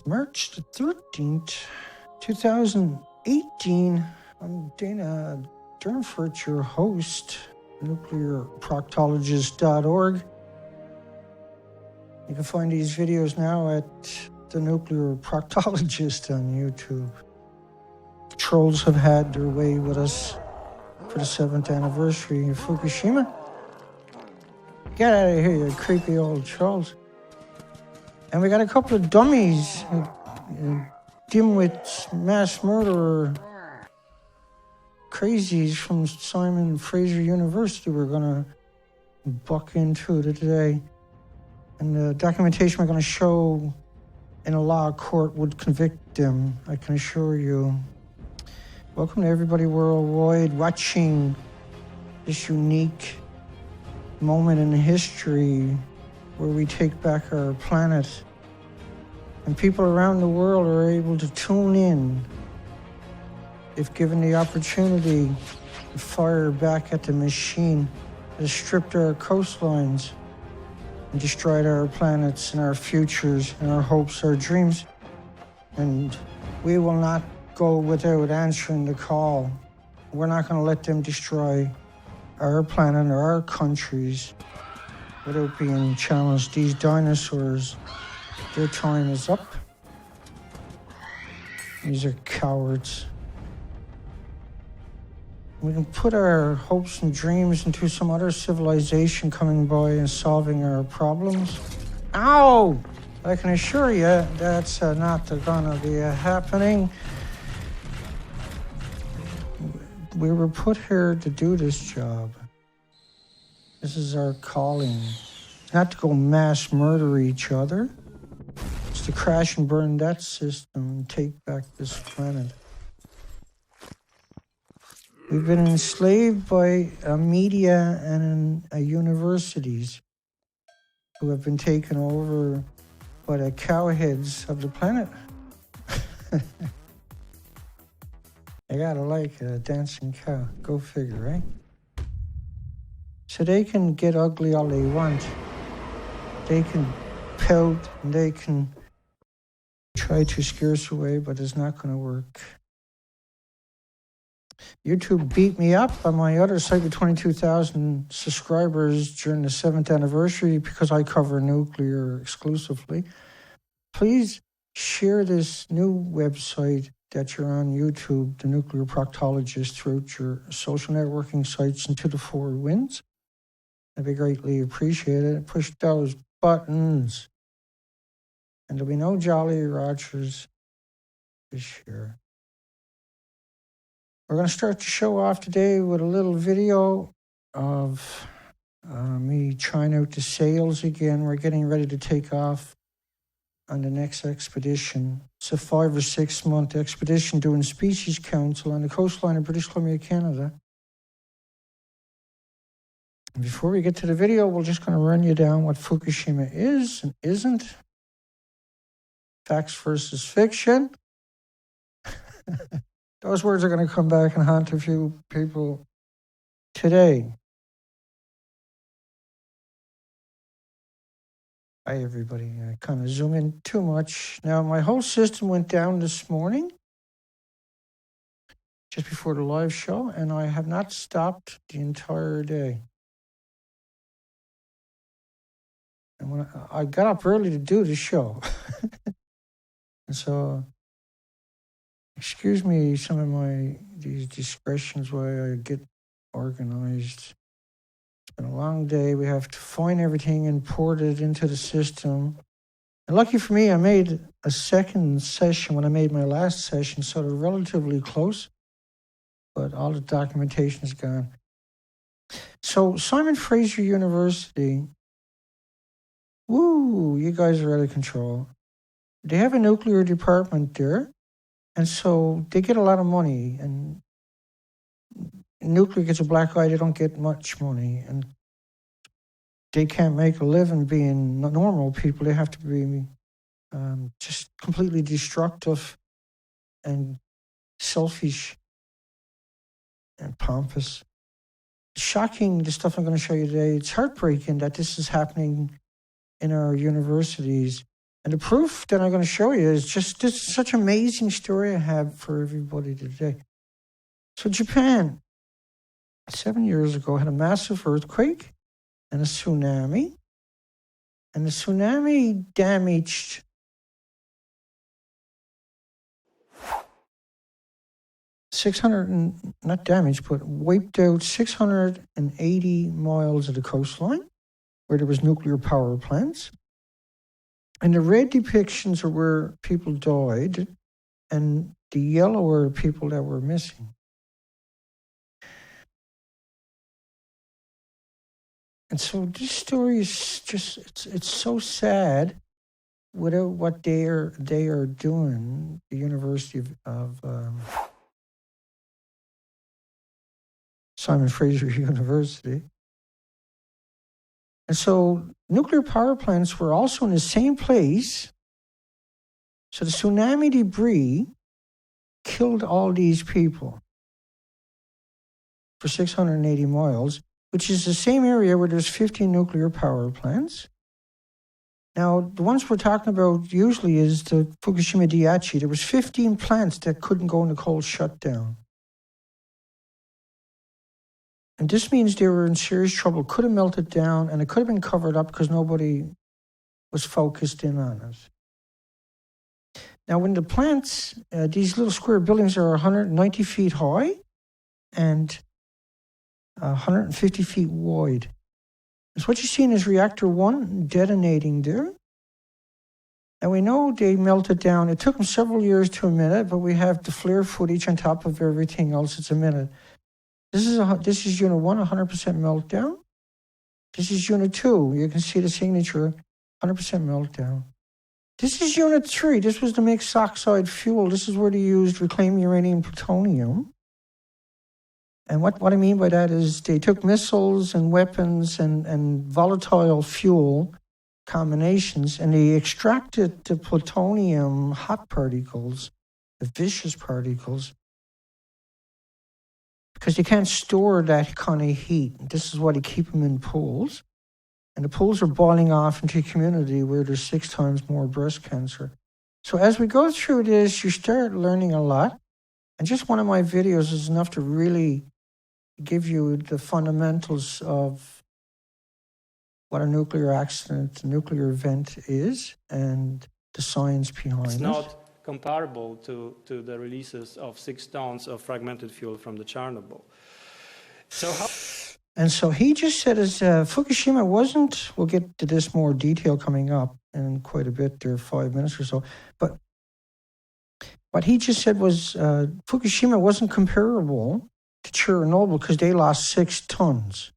March the 13th, 2018. I'm Dana Durnford, your host, nuclearproctologist.org. You can find these videos now at the Nuclear Proctologist on YouTube. Trolls have had their way with us for the 7th anniversary of Fukushima. Get out of here, you creepy old trolls. And we got a couple of dummies, dimwits, mass murderer, crazies from Simon Fraser University we're going to buck into today. And the documentation we're going to show in a law court would convict them, I can assure you. Welcome to everybody worldwide watching this unique moment in history where we take back our planet. And people around the world are able to tune in if given the opportunity to fire back at the machine that has stripped our coastlines and destroyed our planets and our futures and our hopes, our dreams. And we will not go without answering the call. We're not going to let them destroy our planet or our countries without being challenged. These dinosaurs, their time is up. These are cowards. We can put our hopes and dreams into some other civilization coming by and solving our problems. Ow! I can assure you that's not gonna be happening. We were put here to do this job. This is our calling. It's not to go mass murder each other. It's to crash and burn that system and take back this planet. We've been enslaved by media and universities who have been taken over by the cowheads of the planet. I gotta like a dancing cow. Go figure, right? So they can get ugly all they want. They can pout and they can try to scare us away, but it's not going to work. YouTube beat me up on my other site with 22,000 subscribers during the 7th anniversary because I cover nuclear exclusively. Please share this new website that you're on YouTube, the Nuclear Proctologist, throughout your social networking sites and to the four winds. That'd be greatly appreciated. Push those buttons. And there'll be no Jolly Rogers this year. We're going to start the show off today with a little video of me trying out the sails again. We're getting ready to take off on the next expedition. It's a 5 or 6 month expedition doing species council on the coastline of British Columbia, Canada. And before we get to the video, we're just going to run you down what Fukushima is and isn't. Facts versus fiction. Those words are going to come back and haunt a few people today. Hi, everybody. I kind of zoom in too much. Now, my whole system went down this morning, just before the live show, and I have not stopped the entire day. And when I got up early to do the show. And so, excuse me, some of these discretions while I get organized. It's been a long day. We have to find everything, import it into the system. And lucky for me, I made a second session when I made my last session, so they're relatively close, but all the documentation is gone. So Simon Fraser University, woo, you guys are out of control. They have a nuclear department there. And so they get a lot of money, and nuclear gets a black eye, they don't get much money. And they can't make a living being normal people. They have to be just completely destructive and selfish and pompous. Shocking, the stuff I'm going to show you today. It's heartbreaking that this is happening in our universities. And the proof that I'm going to show you is just this is such an amazing story I have for everybody today. So Japan, 7 years ago, had a massive earthquake and a tsunami. And the tsunami damaged not damaged, but wiped out 680 miles of the coastline where there was nuclear power plants. And the red depictions are where people died, and the yellow are people that were missing. And so this story is just, it's so sad without what they are doing, the University of Simon Fraser University. And so nuclear power plants were also in the same place. So the tsunami debris killed all these people for 680 miles, which is the same area where there's 15 nuclear power plants. Now, the ones we're talking about usually is the Fukushima Daiichi. There was 15 plants that couldn't go into cold shutdown. And this means they were in serious trouble, could have melted down, and it could have been covered up because nobody was focused in on it. Now, when the plants, these little square buildings are 190 feet high and 150 feet wide. So what you're seeing is reactor 1 detonating there. And we know they melted down. It took them several years to a minute, but we have the flare footage on top of everything else. It's a minute. This is unit 1, 100% meltdown. This is unit 2. You can see the signature, 100% meltdown. This is unit 3. This was the mixed oxide fuel. This is where they used reclaimed uranium plutonium. And what I mean by that is they took missiles and weapons and volatile fuel combinations, and they extracted the plutonium hot particles, the vicious particles, because you can't store that kind of heat. This is why they keep them in pools. And the pools are boiling off into a community where there's 6 times more breast cancer. So as we go through this, you start learning a lot. And just one of my videos is enough to really give you the fundamentals of what a nuclear accident, a nuclear event is, and the science behind it. It's not comparable to the releases of 6 tons of fragmented fuel from the Chernobyl. And so he just said Fukushima wasn't, we'll get to this more detail coming up in quite a bit, there 5 minutes or so, but what he just said was Fukushima wasn't comparable to Chernobyl because they lost 6 tons.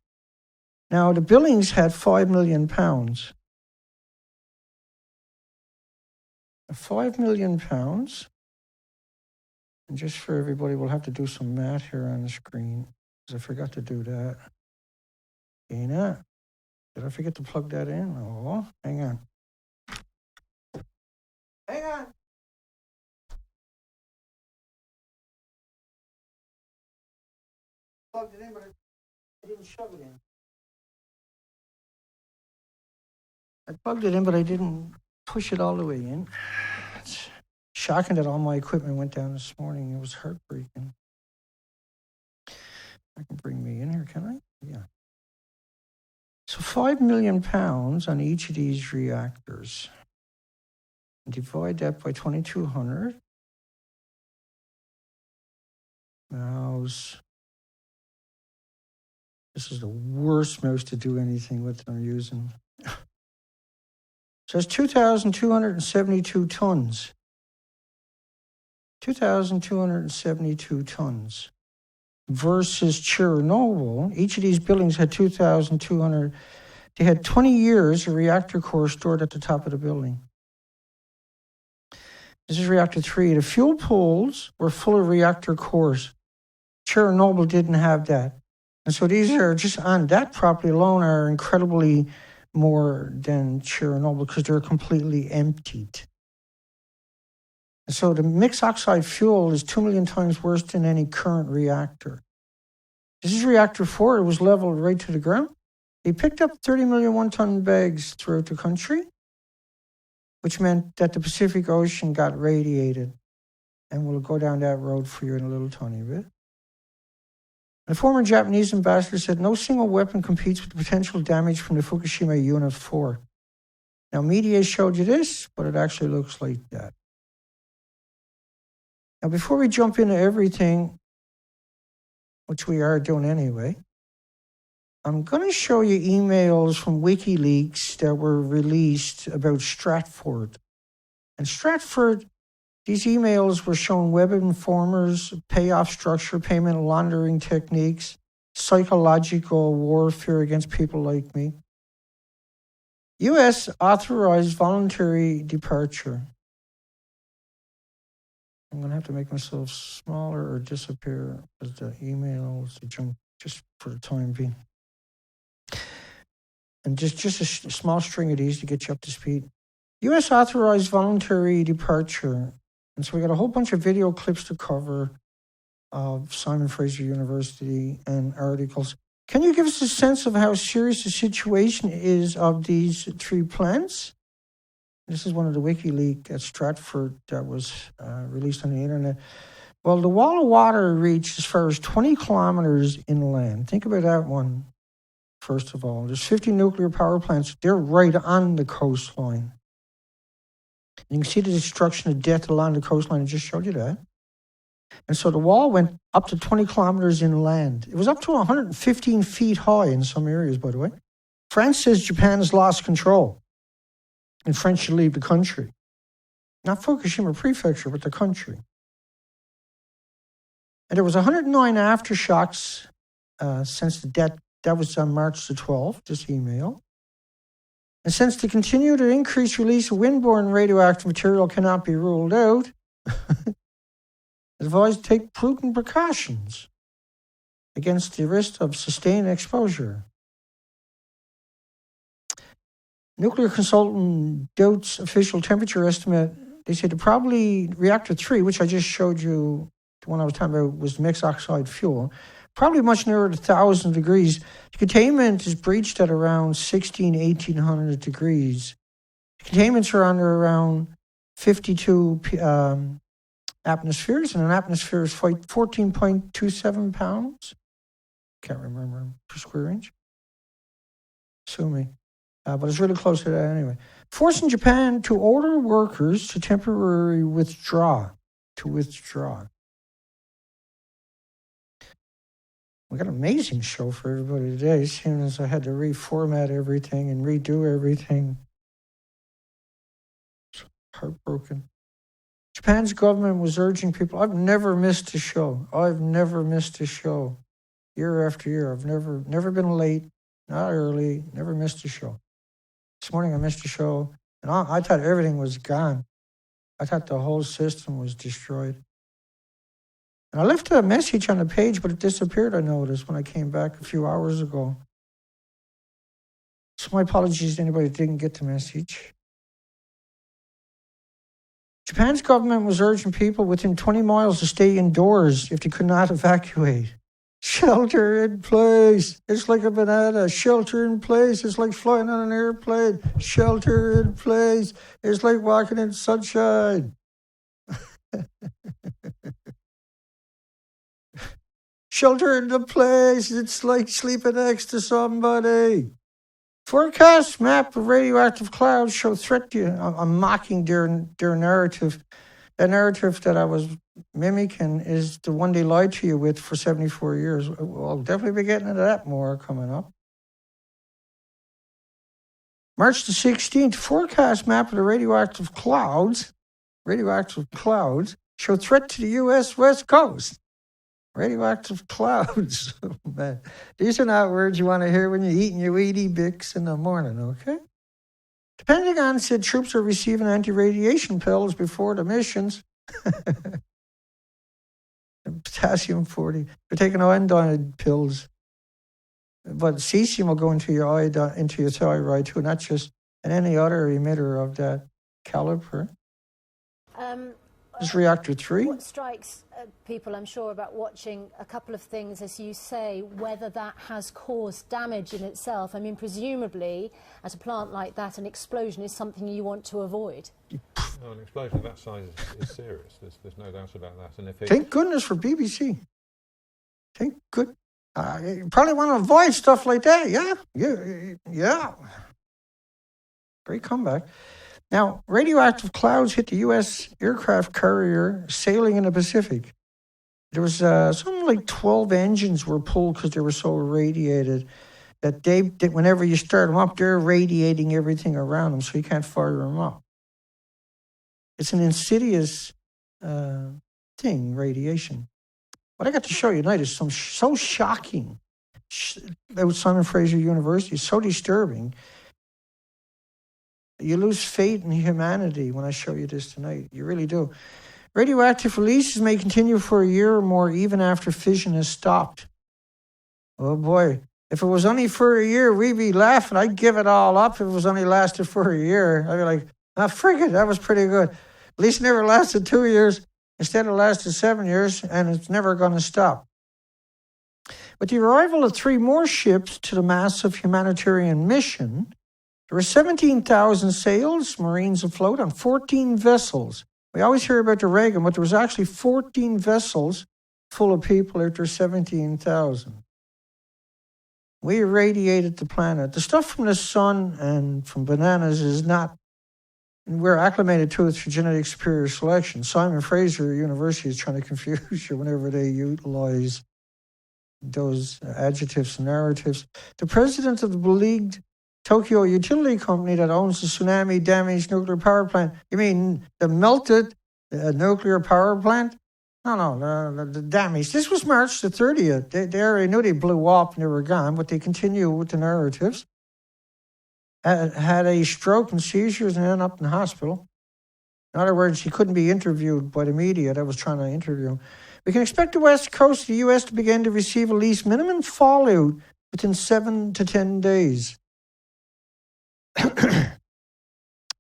Now, the Billings had 5 million pounds. 5 million pounds, and just for everybody, we'll have to do some math here on the screen, because I forgot to do that. Dana, did I forget to plug that in? Oh, hang on. Hang on. Plugged it in, but I didn't shove it in. I plugged it in, but I didn't push it all the way in. It's shocking that all my equipment went down this morning. It was heartbreaking. I can bring me in here, can I? Yeah. So 5 million pounds on each of these reactors. Divide that by 2,200. Mouse. This is the worst mouse to do anything with that I'm using. So it's 2,272 tons. 2,272 tons. Versus Chernobyl, each of these buildings had 2,200. They had 20 years of reactor core stored at the top of the building. This is reactor 3. The fuel pools were full of reactor cores. Chernobyl didn't have that. And so these are just on that property alone are incredibly more than Chernobyl because they're completely emptied. And so the mixed oxide fuel is 2 million times worse than any current reactor. This is reactor 4. It was leveled right to the ground. They picked up 30 million one-ton bags throughout the country. which meant that the Pacific Ocean got radiated. And we'll go down that road for you in a little tiny bit. The former Japanese ambassador said no single weapon competes with the potential damage from the Fukushima Unit 4. Now, media showed you this, but it actually looks like that. Now, before we jump into everything, which we are doing anyway, I'm going to show you emails from WikiLeaks that were released about Stratford. And Stratford, these emails were showing web informers, payoff structure, payment laundering techniques, psychological warfare against people like me. U.S. authorized voluntary departure. I'm going to have to make myself smaller or disappear as the emails jump just for the time being. And just a small string of these to get you up to speed. U.S. authorized voluntary departure. And so we got a whole bunch of video clips to cover of Simon Fraser University and articles. Can you give us a sense of how serious the situation is of these 3 plants? This is one of the WikiLeaks at Stratford that was released on the internet. Well, the wall of water reached as far as 20 kilometers inland. Think about that one, first of all. There's 50 nuclear power plants. They're right on the coastline. You can see the destruction of death along the coastline. I just showed you that. And so the wall went up to 20 kilometers inland. It was up to 115 feet high in some areas, by the way. France says Japan has lost control, and French should leave the country. Not Fukushima Prefecture, but the country. And there was 109 aftershocks since the death. That was on March the 12th, this email. And since the continued or increased release of windborne radioactive material cannot be ruled out, advised to take prudent precautions against the risk of sustained exposure. Nuclear consultant doubts official temperature estimate. They said probably reactor 3, which I just showed you, the one I was talking about was mixed oxide fuel, probably much nearer to 1,000 degrees. The containment is breached at around 1,800 degrees. The containments are under around 52 atmospheres, and an atmosphere is 14.27 pounds. Can't remember per square inch. Sue me. But it's really close to that anyway. Forcing Japan to order workers to temporarily withdraw. We got an amazing show for everybody today, seeing as I had to reformat everything and redo everything. Heartbroken. Japan's government was urging people. I've never missed a show. Year after year. I've never been late, not early, never missed a show. This morning I missed a show, and I thought everything was gone. I thought the whole system was destroyed. And I left a message on the page, but it disappeared, I noticed, when I came back a few hours ago. So my apologies to anybody who didn't get the message. Japan's government was urging people within 20 miles to stay indoors if they could not evacuate. Shelter in place. It's like a banana. Shelter in place. It's like flying on an airplane. Shelter in place. It's like walking in sunshine. Shelter in the place. It's like sleeping next to somebody. Forecast map of radioactive clouds show threat to you. I'm mocking their narrative. The narrative that I was mimicking is the one they lied to you with for 74 years. I'll definitely be getting into that more coming up. March the 16th, forecast map of the radioactive clouds show threat to the U.S. West Coast. Radioactive clouds. Oh, man. These are not words you want to hear when you're eating your Wheatie Bix in the morning, okay? The Pentagon said troops are receiving anti-radiation pills before the missions. Potassium-40. They're taking iodine pills. But cesium will go into your thyroid too, not just and any other emitter of that caliber. is reactor 3. What strikes people, I'm sure, about watching a couple of things, as you say, whether that has caused damage in itself. I mean, presumably, at a plant like that, an explosion is something you want to avoid. No, an explosion of that size is serious. There's no doubt about that. And if it, Thank goodness for BBC. Thank good. You probably want to avoid stuff like that. Yeah. Great comeback. Now, radioactive clouds hit the U.S. aircraft carrier sailing in the Pacific. There was something like 12 engines were pulled because they were so irradiated that whenever you start them up, they're radiating everything around them, so you can't fire them up. It's an insidious thing, radiation. What I got to show you tonight is so shocking. About Simon Fraser University, it's so disturbing. You lose faith in humanity when I show you this tonight. You really do. Radioactive releases may continue for a year or more even after fission has stopped. Oh boy. If it was only for a year, we'd be laughing. I'd give it all up if it was only lasted for a year. I'd be like, frig it, that was pretty good. At least it never lasted 2 years. Instead it lasted 7 years, and it's never going to stop. With the arrival of 3 more ships to the massive humanitarian mission, there were 17,000 sails, Marines afloat on 14 vessels. We always hear about the Reagan, but there was actually 14 vessels full of people out there, 17,000. We irradiated the planet. The stuff from the sun and from bananas is not, we're acclimated to it through genetic superior selection. Simon Fraser University is trying to confuse you whenever they utilize those adjectives and narratives. The president of the beleaguered Tokyo utility company that owns the tsunami-damaged nuclear power plant. You mean the melted nuclear power plant? No, the damage. This was March the 30th. They already knew they blew up and they were gone, but they continue with the narratives. Had a stroke and seizures and ended up in the hospital. In other words, he couldn't be interviewed by the media that was trying to interview him. We can expect the west coast of the U.S. to begin to receive at least minimum fallout within 7 to 10 days.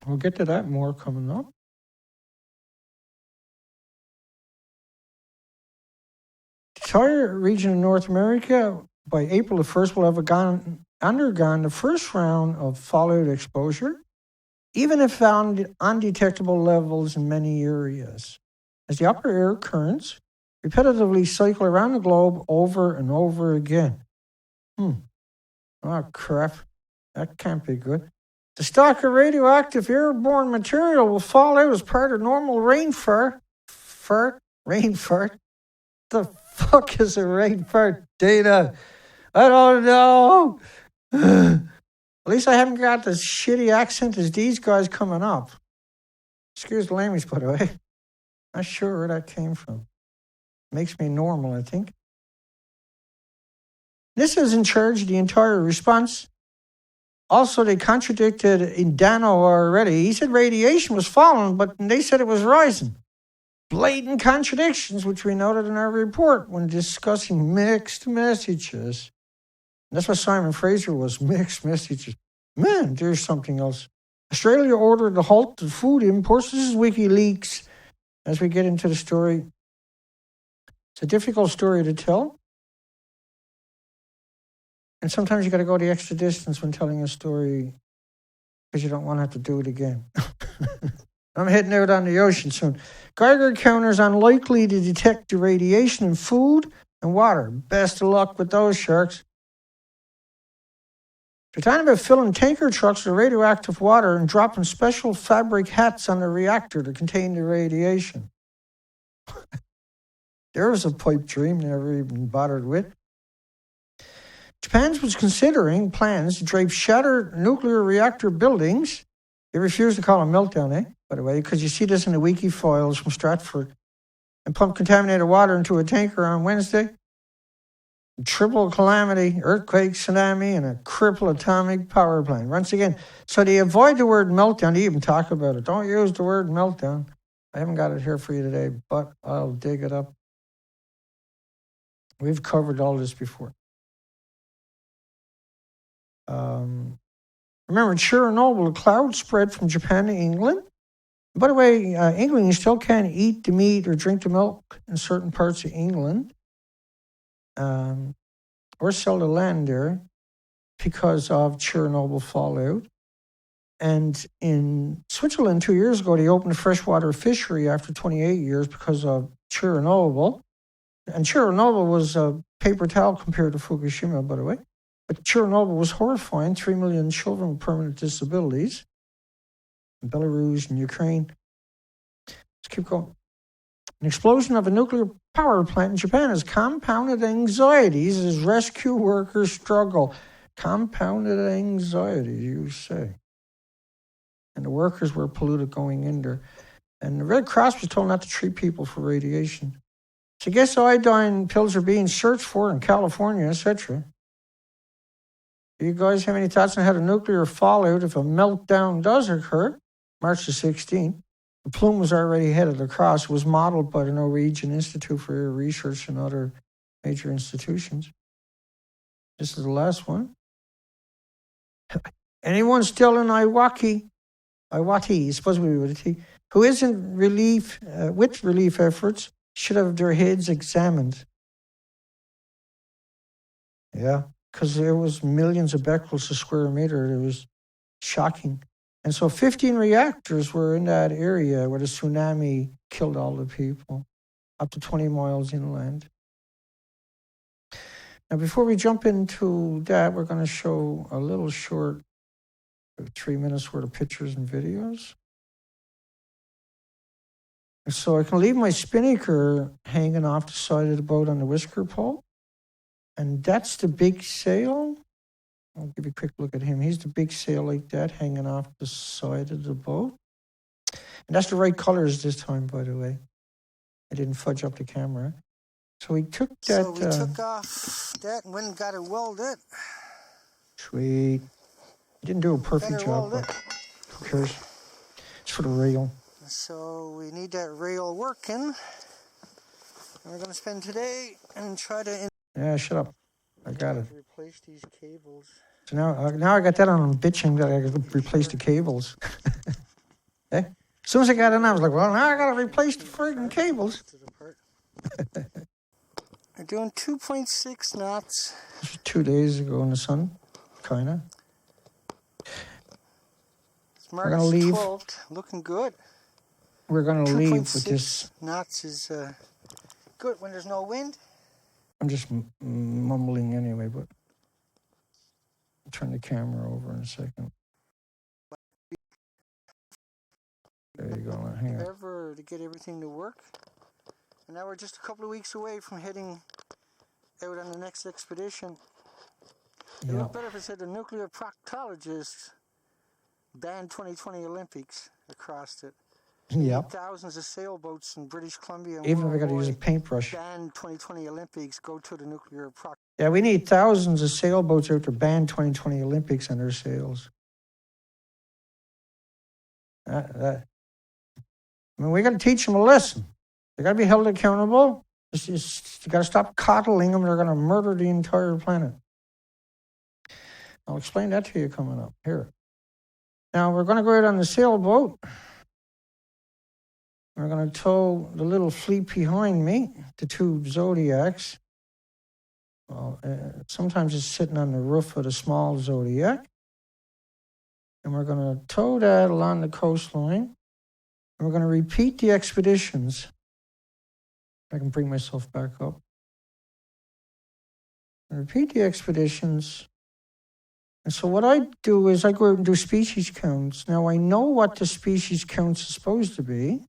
We'll get to that more coming up. The entire region of North America, by April the 1st, will have undergone the first round of fallout exposure, even if found undetectable levels in many areas, as the upper air currents repetitively cycle around the globe over and over again. Oh, crap. That can't be good. The stock of radioactive airborne material will fall out as part of normal rain fart. Rain fart? The fuck is a rain fart, Dana? I don't know. At least I haven't got this shitty accent as these guys coming up. Excuse the language, by the way. Not sure where that came from. Makes me normal, I think. This is in charge of the entire response. Also, they contradicted Indano already. He said radiation was falling, but they said it was rising. Blatant contradictions, which we noted in our report when discussing mixed messages. And that's what Simon Fraser was, mixed messages. Man, there's something else. Australia ordered a halt to food imports. This is WikiLeaks. As we get into the story, it's a difficult story to tell. And sometimes you got to go the extra distance when telling a story because you don't want to have to do it again. I'm heading out on the ocean soon. Geiger counters unlikely to detect the radiation in food and water. Best of luck with those sharks. They're talking about filling tanker trucks with radioactive water and dropping special fabric hats on the reactor to contain the radiation. There was a pipe dream never even bothered with. Japan was considering plans to drape shattered nuclear reactor buildings. They refused to call them Meltdown, by the way, because you see this in the wiki files from Stratford. And pump contaminated water into a tanker on Wednesday. Triple calamity, earthquake, tsunami, and a crippled atomic power plant. Once again, so they avoid the word meltdown. They even talk about it. Don't use the word meltdown. I haven't got it here for you today, but I'll dig it up. We've covered all this before. Remember Chernobyl, a cloud spread from Japan to England. By the way, England, you still can't eat the meat or drink the milk in certain parts of England, or sell the land there because of Chernobyl fallout. And in Switzerland 2 years ago, they opened a freshwater fishery after 28 years because of Chernobyl. And Chernobyl was a paper towel compared to Fukushima, by the way. But Chernobyl was horrifying. 3 million children with permanent disabilities in Belarus and Ukraine. Let's keep going. An explosion of a nuclear power plant in Japan has compounded anxieties as rescue workers struggle. Compounded anxiety, you say. And the workers were polluted going in there. And the Red Cross was told not to treat people for radiation. So guess iodine pills are being searched for in California, etc. Do you guys have any thoughts on how the nuclear fallout, if a meltdown does occur, March the 16th? The plume was already headed across. It was modeled by the Norwegian Institute for Air Research and other major institutions. This is the last one. Anyone still in Iwaki, supposed to be with a T, who isn't with relief efforts, should have their heads examined. Yeah, because there was millions of becquerels a square meter. It was shocking. And so 15 reactors were in that area where the tsunami killed all the people, up to 20 miles inland. Now, before we jump into that, we're going to show a little short 3 minutes worth of pictures and videos. And so I can leave my spinnaker hanging off the side of the boat on the whisker pole. And that's the big sail. I'll give you a quick look at him. He's the big sail like that, hanging off the side of the boat. And that's the right colors this time, by the way. I didn't fudge up the camera. So we took that. So we took off that and went and got it welded. Sweet. You didn't do a perfect job, but who cares? It's for the rail. So we need that rail working. And we're going to spend today and try to... Yeah, shut up. I got it. Replace these cables. So now I got that on. I'm bitching that I got to replace the cables. Eh? As soon as I got in, I was like, well, now I got to replace the friggin' cables. We're doing 2.6 knots. This was 2 days ago in the sun, kind of. We're going to leave. 12th, looking good. We're going to leave with this. 2.6 knots is good when there's no wind. I'm just mumbling anyway, but I'll turn the camera over in a second. There you go. Now, hang on. Ever to get everything to work. And now we're just a couple of weeks away from heading out on the next expedition. It would look better if it said the nuclear proctologist banned 2020 Olympics across it. Yeah. Thousands of sailboats in British Columbia. Even if I got to use a paintbrush. Ban 2020 Olympics, go to the nuclear proctologist. Yeah, we need thousands of sailboats out to ban 2020 Olympics on their sails. I mean, we got to teach them a lesson. They got to be held accountable. You got to stop coddling them. They're going to murder the entire planet. I'll explain that to you coming up. Here. Now, we're going to go out on the sailboat. We're going to tow the little fleet behind me, the two Zodiacs. Well, sometimes it's sitting on the roof of the small Zodiac. And we're going to tow that along the coastline. And we're going to repeat the expeditions. I can bring myself back up. Repeat the expeditions. And so what I do is I go out and do species counts. Now I know what the species counts are supposed to be.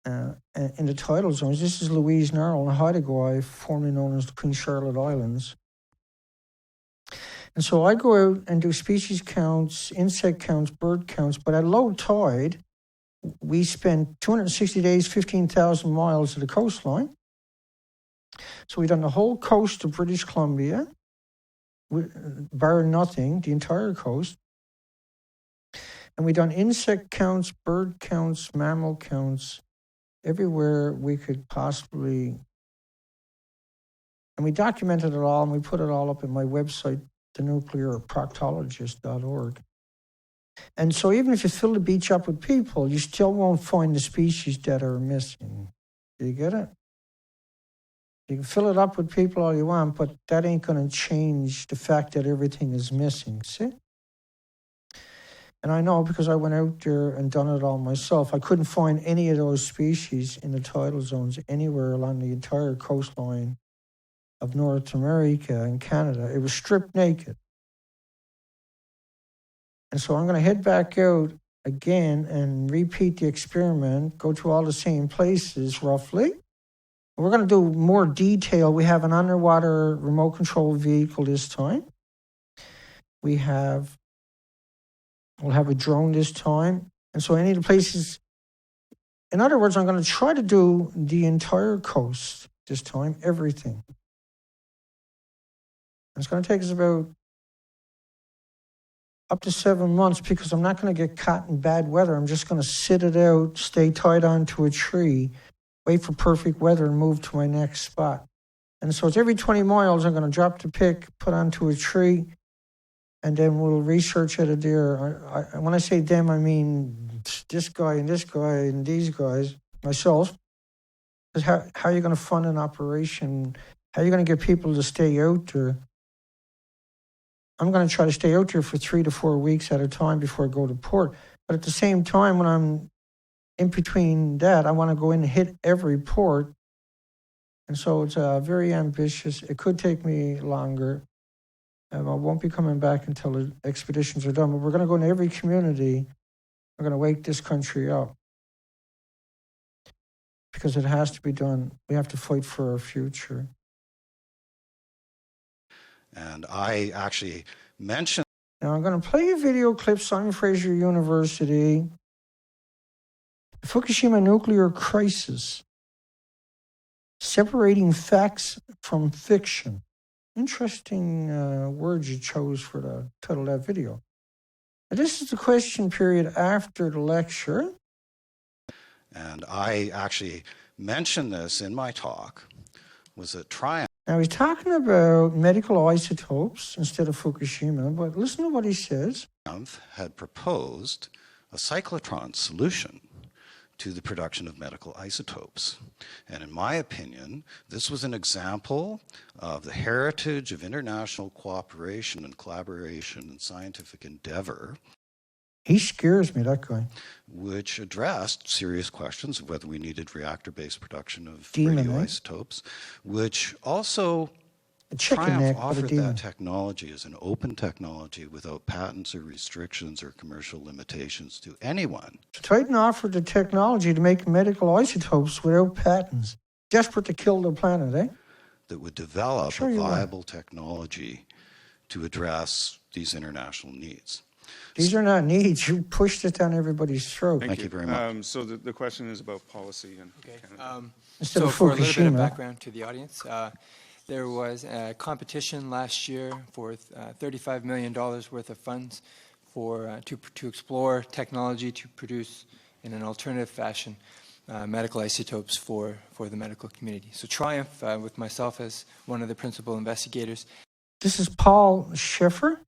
In the tidal zones, this is Louise Narrow and Haida-Gwaii, formerly known as the Queen Charlotte Islands. And so I go out and do species counts, insect counts, bird counts, but at low tide, we spend 260 days, 15,000 miles to the coastline. So we've done the whole coast of British Columbia, bar nothing, the entire coast. And we've done insect counts, bird counts, mammal counts, everywhere we could possibly. And we documented it all, and we put it all up in my website, thenuclearproctologist.org. And so even if you fill the beach up with people, you still won't find the species that are missing. Do you get it? You can fill it up with people all you want, but that ain't going to change the fact that everything is missing, see? And I know because I went out there and done it all myself. I couldn't find any of those species in the tidal zones anywhere along the entire coastline of North America and Canada. It was stripped naked. And so I'm going to head back out again and repeat the experiment, go to all the same places roughly. We're going to do more detail. We have an underwater remote control vehicle this time. We'll have a drone this time. And so any of the places, in other words, I'm going to try to do the entire coast this time, everything. It's going to take us about up to 7 months because I'm not going to get caught in bad weather. I'm just going to sit it out, stay tied onto a tree, wait for perfect weather and move to my next spot. And so it's every 20 miles, I'm going to drop the pick, put onto a tree, and then we'll research it there. When I say them, I mean this guy and these guys, myself. How are you going to fund an operation? How are you going to get people to stay out there? I'm going to try to stay out there for 3 to 4 weeks at a time before I go to port. But at the same time, when I'm in between that, I want to go in and hit every port. And so it's very ambitious. It could take me longer. I won't be coming back until the expeditions are done. But we're going to go into every community. We're going to wake this country up. Because it has to be done. We have to fight for our future. And I actually mentioned... Now I'm going to play a video clip, Simon Fraser University. The Fukushima nuclear crisis. Separating facts from fiction. Interesting words you chose for the title of that video. Now, this is the question period after the lecture. And I actually mentioned this in my talk, was that Triumph... Now he's talking about medical isotopes instead of Fukushima, but listen to what he says. ...had proposed a cyclotron solution to the production of medical isotopes. And in my opinion, this was an example of the heritage of international cooperation and collaboration and scientific endeavor. He scares me, that guy. Which addressed serious questions of whether we needed reactor-based production of Demon, radioisotopes, which also chicken Triumph neck, offered that technology as an open technology without patents or restrictions or commercial limitations to anyone. Titan offered the technology to make medical isotopes without patents. Desperate to kill the planet, eh? That would develop a viable technology to address these international needs. These are not needs. You pushed it down everybody's throat. Thank you very much. So the question is about policy. And so for a little bit of background to the audience, there was a competition last year for $35 million worth of funds for to explore technology to produce in an alternative fashion medical isotopes for the medical community. So Triumph, with myself as one of the principal investigators. This is Paul Schaffer.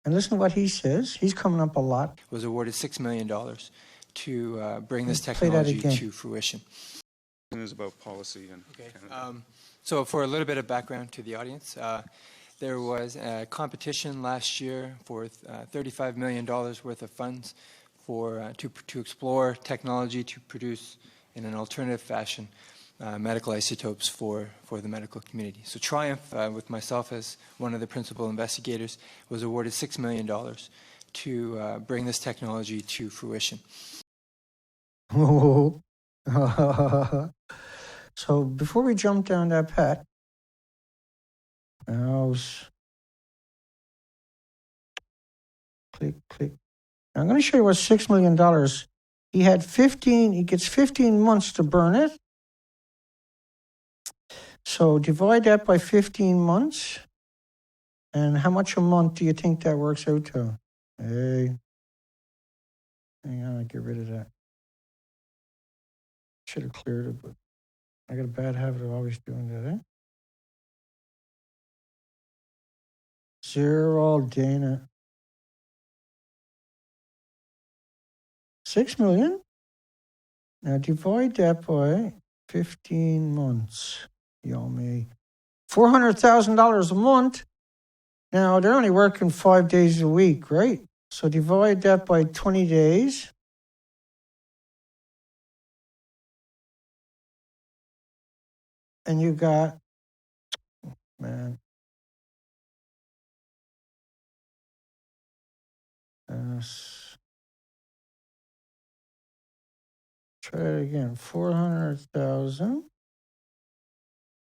And listen to what he says. He's coming up a lot. Was awarded $6 million to bring this technology to fruition. It is about policy. And so for a little bit of background to the audience, there was a competition last year for $35 million worth of funds for to explore technology to produce in an alternative fashion medical isotopes for the medical community. So Triumph, with myself as one of the principal investigators, was awarded $6 million to bring this technology to fruition. Oh. So before we jump down that path, click. I'm going to show you what $6 million. He gets 15 months to burn it. So divide that by 15 months. And how much a month do you think that works out to? Hey. Hang on, I'll get rid of that. Should have cleared it, but I got a bad habit of always doing that, eh? Zero Dana. 6 million. Now divide that by 15 months. Yummy. $400,000 a month. Now, they're only working 5 days a week, right? So divide that by 20 days. And you got, man. Try it again. 400,000.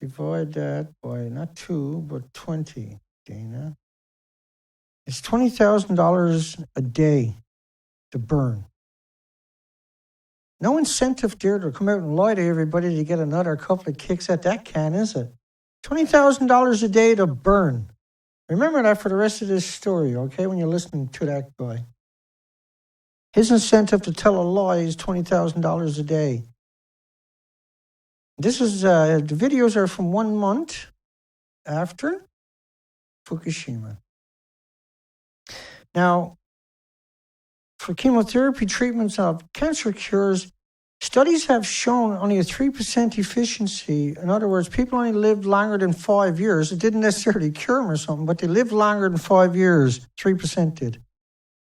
Divide that by not 2, but 20, Dana. It's $20,000 a day to burn. No incentive there to come out and lie to everybody to get another couple of kicks at that can, is it? $20,000 a day to burn. Remember that for the rest of this story, okay, when you're listening to that guy. His incentive to tell a lie is $20,000 a day. This is, the videos are from 1 month after Fukushima. Now, for chemotherapy treatments of cancer cures, studies have shown only a 3% efficiency. In other words, people only lived longer than 5 years. It didn't necessarily cure them or something, but they lived longer than 5 years. 3% did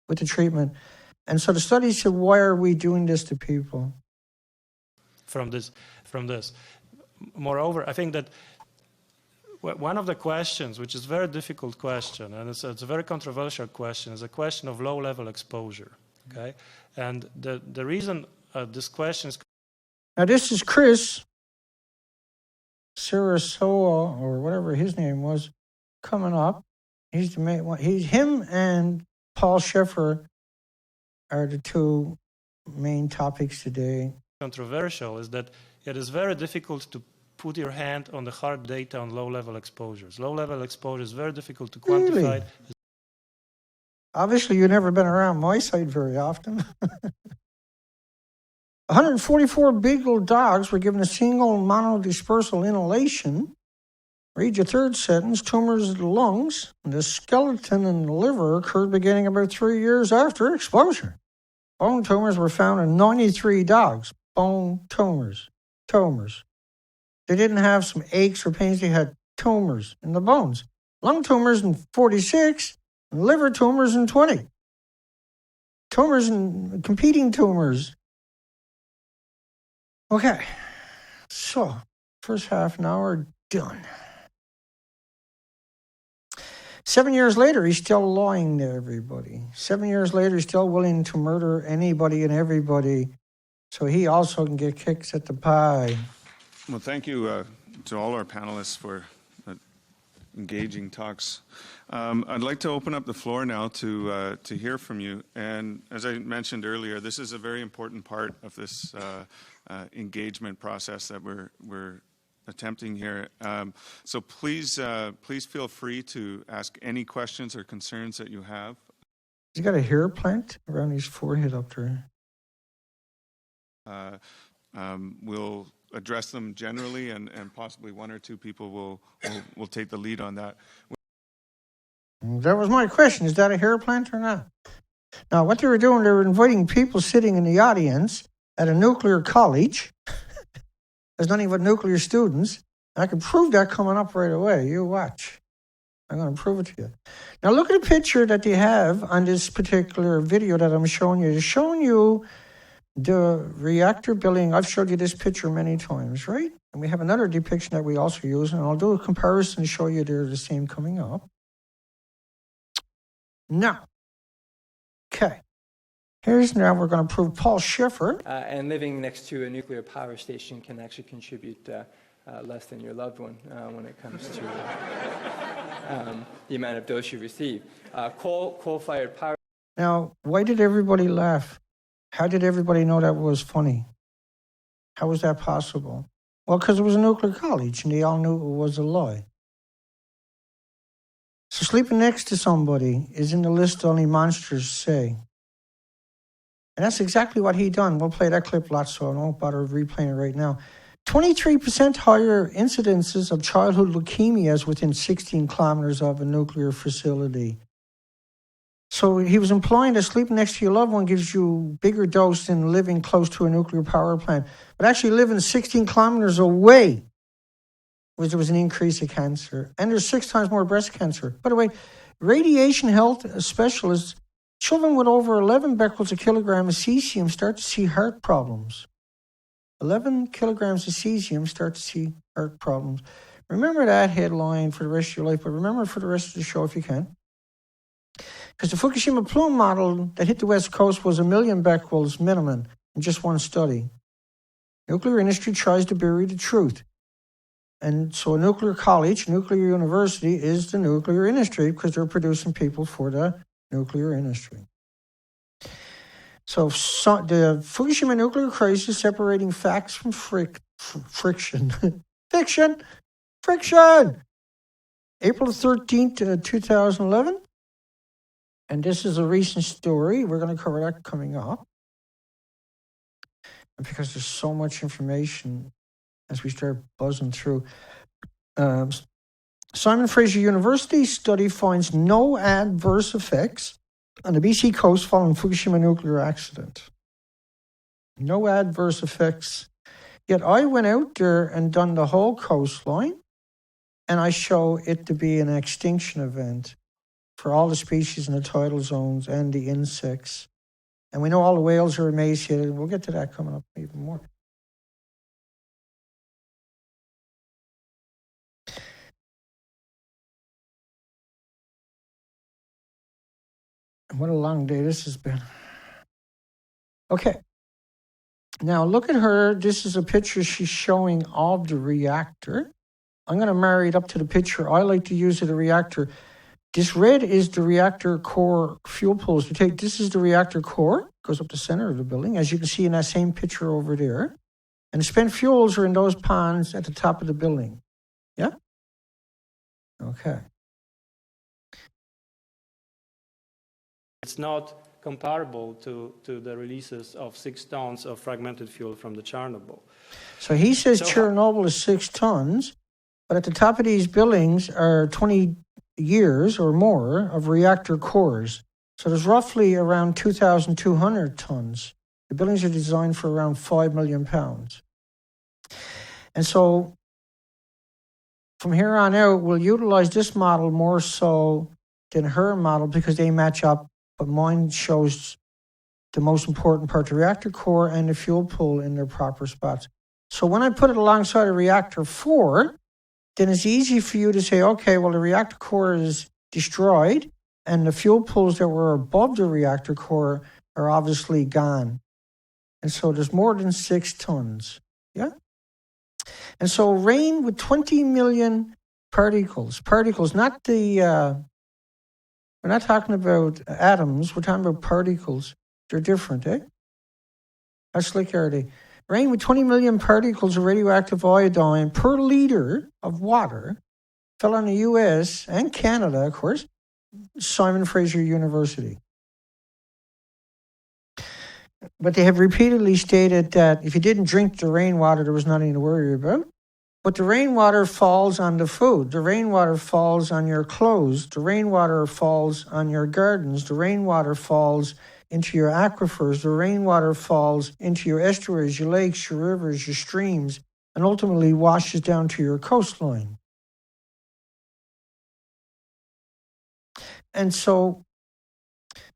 with the treatment. And so the study said, why are we doing this to people? From this. Moreover, I think that one of the questions, which is a very difficult question, and it's a very controversial question, is a question of low-level exposure. Okay, and the reason this question is. Now this is Kris Starosta, or whatever his name was, coming up. He's the main one. Him and Paul Schaffer are the two main topics today. Controversial is that it is very difficult to put your hand on the hard data on low-level exposures. Low-level exposure is very difficult to quantify. Really? Obviously, you've never been around my site very often. 144 beagle dogs were given a single monodispersal inhalation. Read your third sentence. Tumors of the lungs and the skeleton and the liver occurred beginning about 3 years after exposure. Bone tumors were found in 93 dogs. Bone tumors. They didn't have some aches or pains. They had tumors in the bones. Lung tumors in 46, and liver tumors in 20. Tumors and competing tumors. Okay, so first half an hour done. 7 years later, he's still lying to everybody. 7 years later, he's still willing to murder anybody and everybody, so he also can get kicks at the pie. Well, thank you to all our panelists for engaging talks. I'd like to open up the floor now to hear from you. And as I mentioned earlier, this is a very important part of this engagement process that we're attempting here. So please feel free to ask any questions or concerns that you have. He's got a hair plant around his forehead up there. We'll address them generally, and possibly one or two people will take the lead on that. That was my question. Is that a hair plant or not? Now, what they were doing, they were inviting people sitting in the audience at a nuclear college. There's nothing but nuclear students. I can prove that coming up right away. You watch. I'm going to prove it to you. Now, look at the picture that they have on this particular video that I'm showing you. It's showing you the reactor building. I've showed you this picture many times, right? And we have another depiction that we also use, and I'll do a comparison to show you they're the same coming up. Now, okay. Now we're going to prove Paul Schaffer. And living next to a nuclear power station can actually contribute less than your loved one when it comes to the amount of dose you receive. Coal-fired power. Now, why did everybody laugh? How did everybody know that was funny? How was that possible? Well, because it was a nuclear college, and they all knew it was a lie. So sleeping next to somebody is in the list only monsters say. And that's exactly what he done. We'll play that clip lots, so I won't bother replaying it right now. 23% higher incidences of childhood leukemias within 16 kilometers of a nuclear facility. So he was implying that sleeping next to your loved one gives you bigger dose than living close to a nuclear power plant. But actually living 16 kilometers away, there was an increase of cancer. And there's 6 times more breast cancer. By the way, radiation health specialists, children with over 11 becquerels a kilogram of cesium start to see heart problems. 11 kilograms of cesium start to see heart problems. Remember that headline for the rest of your life, but remember it for the rest of the show if you can. Because the Fukushima plume model that hit the West Coast was 1 million becquerels minimum in just one study. Nuclear industry tries to bury the truth. And so a nuclear college, nuclear university, is the nuclear industry because they're producing people for the nuclear industry. So the Fukushima nuclear crisis separating facts from friction. Friction! April 13th, 2011. And this is a recent story. We're going to cover that coming up. And because there's so much information as we start buzzing through. Simon Fraser University study finds no adverse effects on the BC coast following Fukushima nuclear accident. No adverse effects. Yet I went out there and done the whole coastline, and I show it to be an extinction event for all the species in the tidal zones and the insects. And we know all the whales are emaciated. We'll get to that coming up even more. What a long day this has been. Okay. Now look at her. This is a picture she's showing of the reactor. I'm going to marry it up to the picture I like to use of the reactor. This red is the reactor core fuel pools. This is the reactor core, goes up the center of the building, as you can see in that same picture over there. And the spent fuels are in those ponds at the top of the building. Yeah? Okay. It's not comparable to the releases of 6 tons of fragmented fuel from the Chernobyl. So he says Chernobyl is 6 tons, but at the top of these buildings are 20 years or more of reactor cores. So there's roughly around 2,200 tons. The buildings are designed for around 5 million pounds. And so from here on out, we'll utilize this model more so than her model because they match up. But mine shows the most important part, the reactor core and the fuel pool in their proper spots. So when I put it alongside a reactor 4, then it's easy for you to say, okay, well, the reactor core is destroyed and the fuel pools that were above the reactor core are obviously gone. And so there's more than 6 tons. Yeah? And so rain with 20 million particles, not the... We're not talking about atoms, we're talking about particles. They're different, eh? How slick are they? Rain with 20 million particles of radioactive iodine per liter of water fell on the US and Canada, of course, Simon Fraser University. But they have repeatedly stated that if you didn't drink the rainwater, there was nothing to worry about. But the rainwater falls on the food. The rainwater falls on your clothes. The rainwater falls on your gardens. The rainwater falls into your aquifers. The rainwater falls into your estuaries, your lakes, your rivers, your streams, and ultimately washes down to your coastline. And so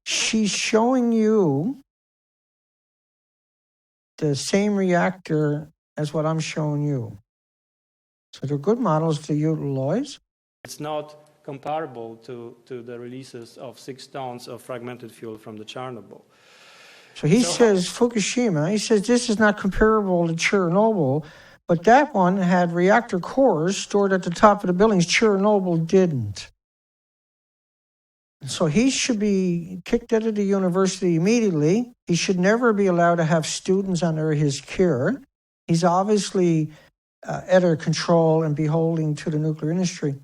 she's showing you the same reactor as what I'm showing you. So they're good models to utilize. It's not comparable to the releases of 6 tons of fragmented fuel from the Chernobyl. So he says Fukushima, he says this is not comparable to Chernobyl, but that one had reactor cores stored at the top of the buildings. Chernobyl didn't. So he should be kicked out of the university immediately. He should never be allowed to have students under his care. He's obviously under control and beholding to the nuclear industry.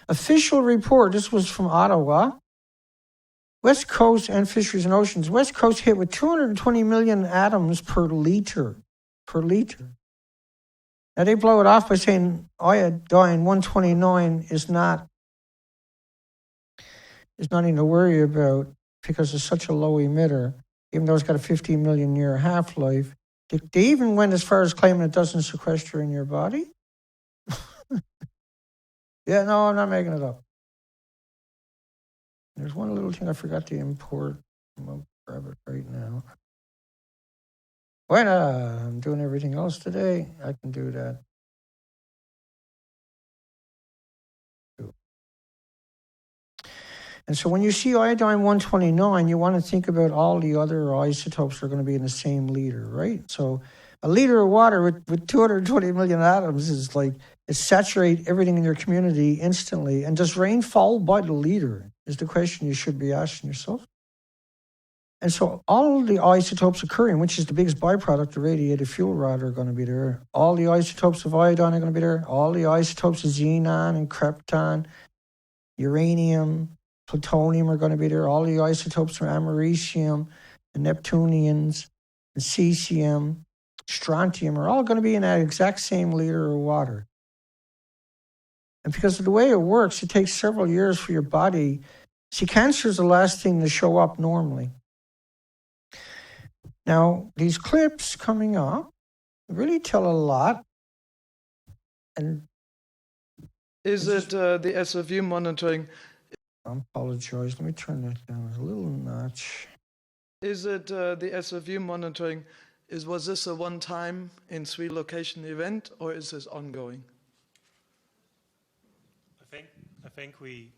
Official report, this was from Ottawa. West Coast and Fisheries and Oceans. West Coast hit with 220 million atoms per liter. Now they blow it off by saying iodine 129 is not is nothing to worry about because it's such a low emitter, even though it's got a 15 million year half-life. They even went as far as claiming it doesn't sequester in your body. Yeah, no, I'm not making it up. There's one little thing I forgot to import. I'm going to grab it right now. When I'm doing everything else today, I can do that. And so when you see iodine 129, you want to think about all the other isotopes that are going to be in the same liter, right? So a liter of water with 220 million atoms is like, it saturates everything in your community instantly. And does rain fall by the liter is the question you should be asking yourself. And so all the isotopes occurring, which is the biggest byproduct of radiated fuel rod, are going to be there. All the isotopes of iodine are going to be there. All the isotopes of xenon and krypton, uranium, plutonium are going to be there. All the isotopes from americium and neptunians and cesium, strontium are all going to be in that exact same liter of water. And because of the way it works, it takes several years for your body. See, cancer is the last thing to show up normally. Now, these clips coming up really tell a lot. And is it the SFU monitoring? I apologize. Let me turn that down a little notch. Is it the SFU monitoring? Was this a one-time in 3-location event, or is this ongoing? I think we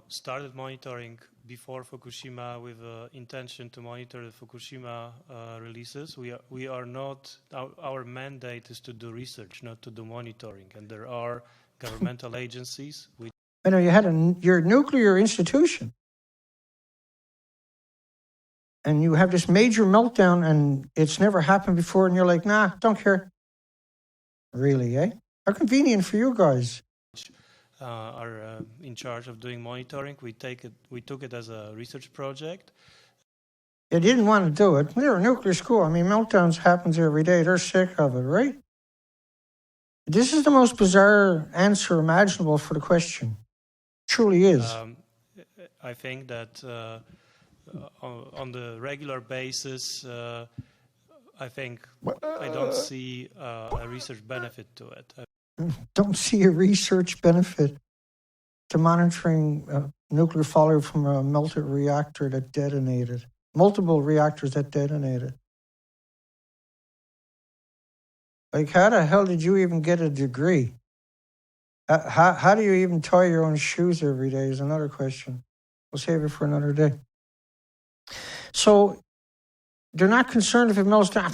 started monitoring before Fukushima with intention to monitor the Fukushima releases. We are not, our mandate is to do research, not to do monitoring. And there are governmental agencies. I know you had your nuclear institution. And you have this major meltdown and it's never happened before and you're like, nah, don't care. Really, eh? How convenient for you guys. Are in charge of doing monitoring. We took it as a research project. They didn't want to do it. They're a nuclear school. I mean, meltdowns happens every day. They're sick of it, right? This is the most bizarre answer imaginable for the question. It truly is. I think that on the regular basis, I think I don't see a research benefit to it. Don't see a research benefit to monitoring nuclear fallout from a melted reactor that detonated. Multiple reactors that detonated. Like, how the hell did you even get a degree? How do you even tie your own shoes every day is another question. We'll save it for another day. So, they're not concerned if it melts down.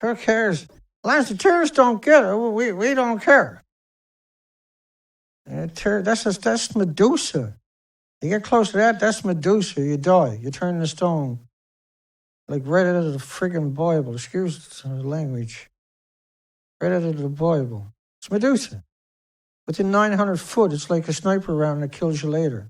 Who cares? As long as the terrorists don't get it, we don't care. That's Medusa. You get close to that, that's Medusa. You die. You turn to stone. Like right out of the friggin' Bible. Excuse the language. Right out of the Bible. It's Medusa. Within 900 foot, it's like a sniper round that kills you later.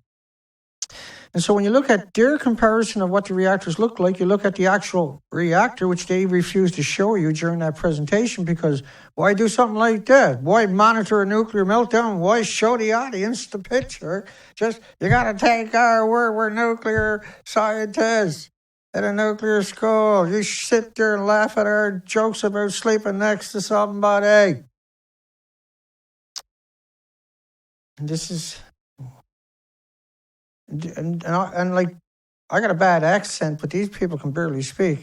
And so when you look at their comparison of what the reactors look like, you look at the actual reactor, which they refused to show you during that presentation, because why do something like that? Why monitor a nuclear meltdown? Why show the audience the picture? Just, you got to take our word, we're nuclear scientists at a nuclear school. You sit there and laugh at our jokes about sleeping next to somebody. And this is... And like, I got a bad accent, but these people can barely speak.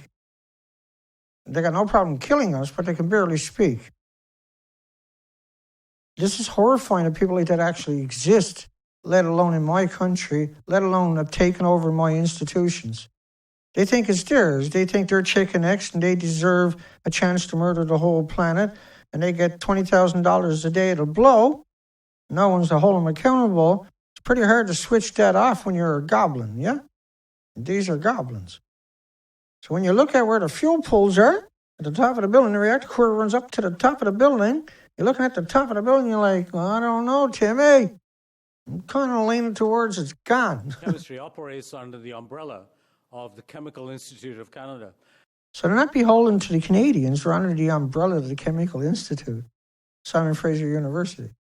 They got no problem killing us, but they can barely speak. This is horrifying that people like that actually exist, let alone in my country, let alone have taken over my institutions. They think it's theirs. They think they're chicken X and they deserve a chance to murder the whole planet, and they get $20,000 a day to blow. No one's to hold them accountable. It's pretty hard to switch that off when you're a goblin, yeah? These are goblins. So when you look at where the fuel pools are, at the top of the building, the reactor core runs up to the top of the building. You're looking at the top of the building, you're like, well, I don't know, Timmy. I'm kind of leaning towards it's gone. Chemistry operates under the umbrella of the Chemical Institute of Canada. So they're not beholden to the Canadians, they're under the umbrella of the Chemical Institute, Simon Fraser University.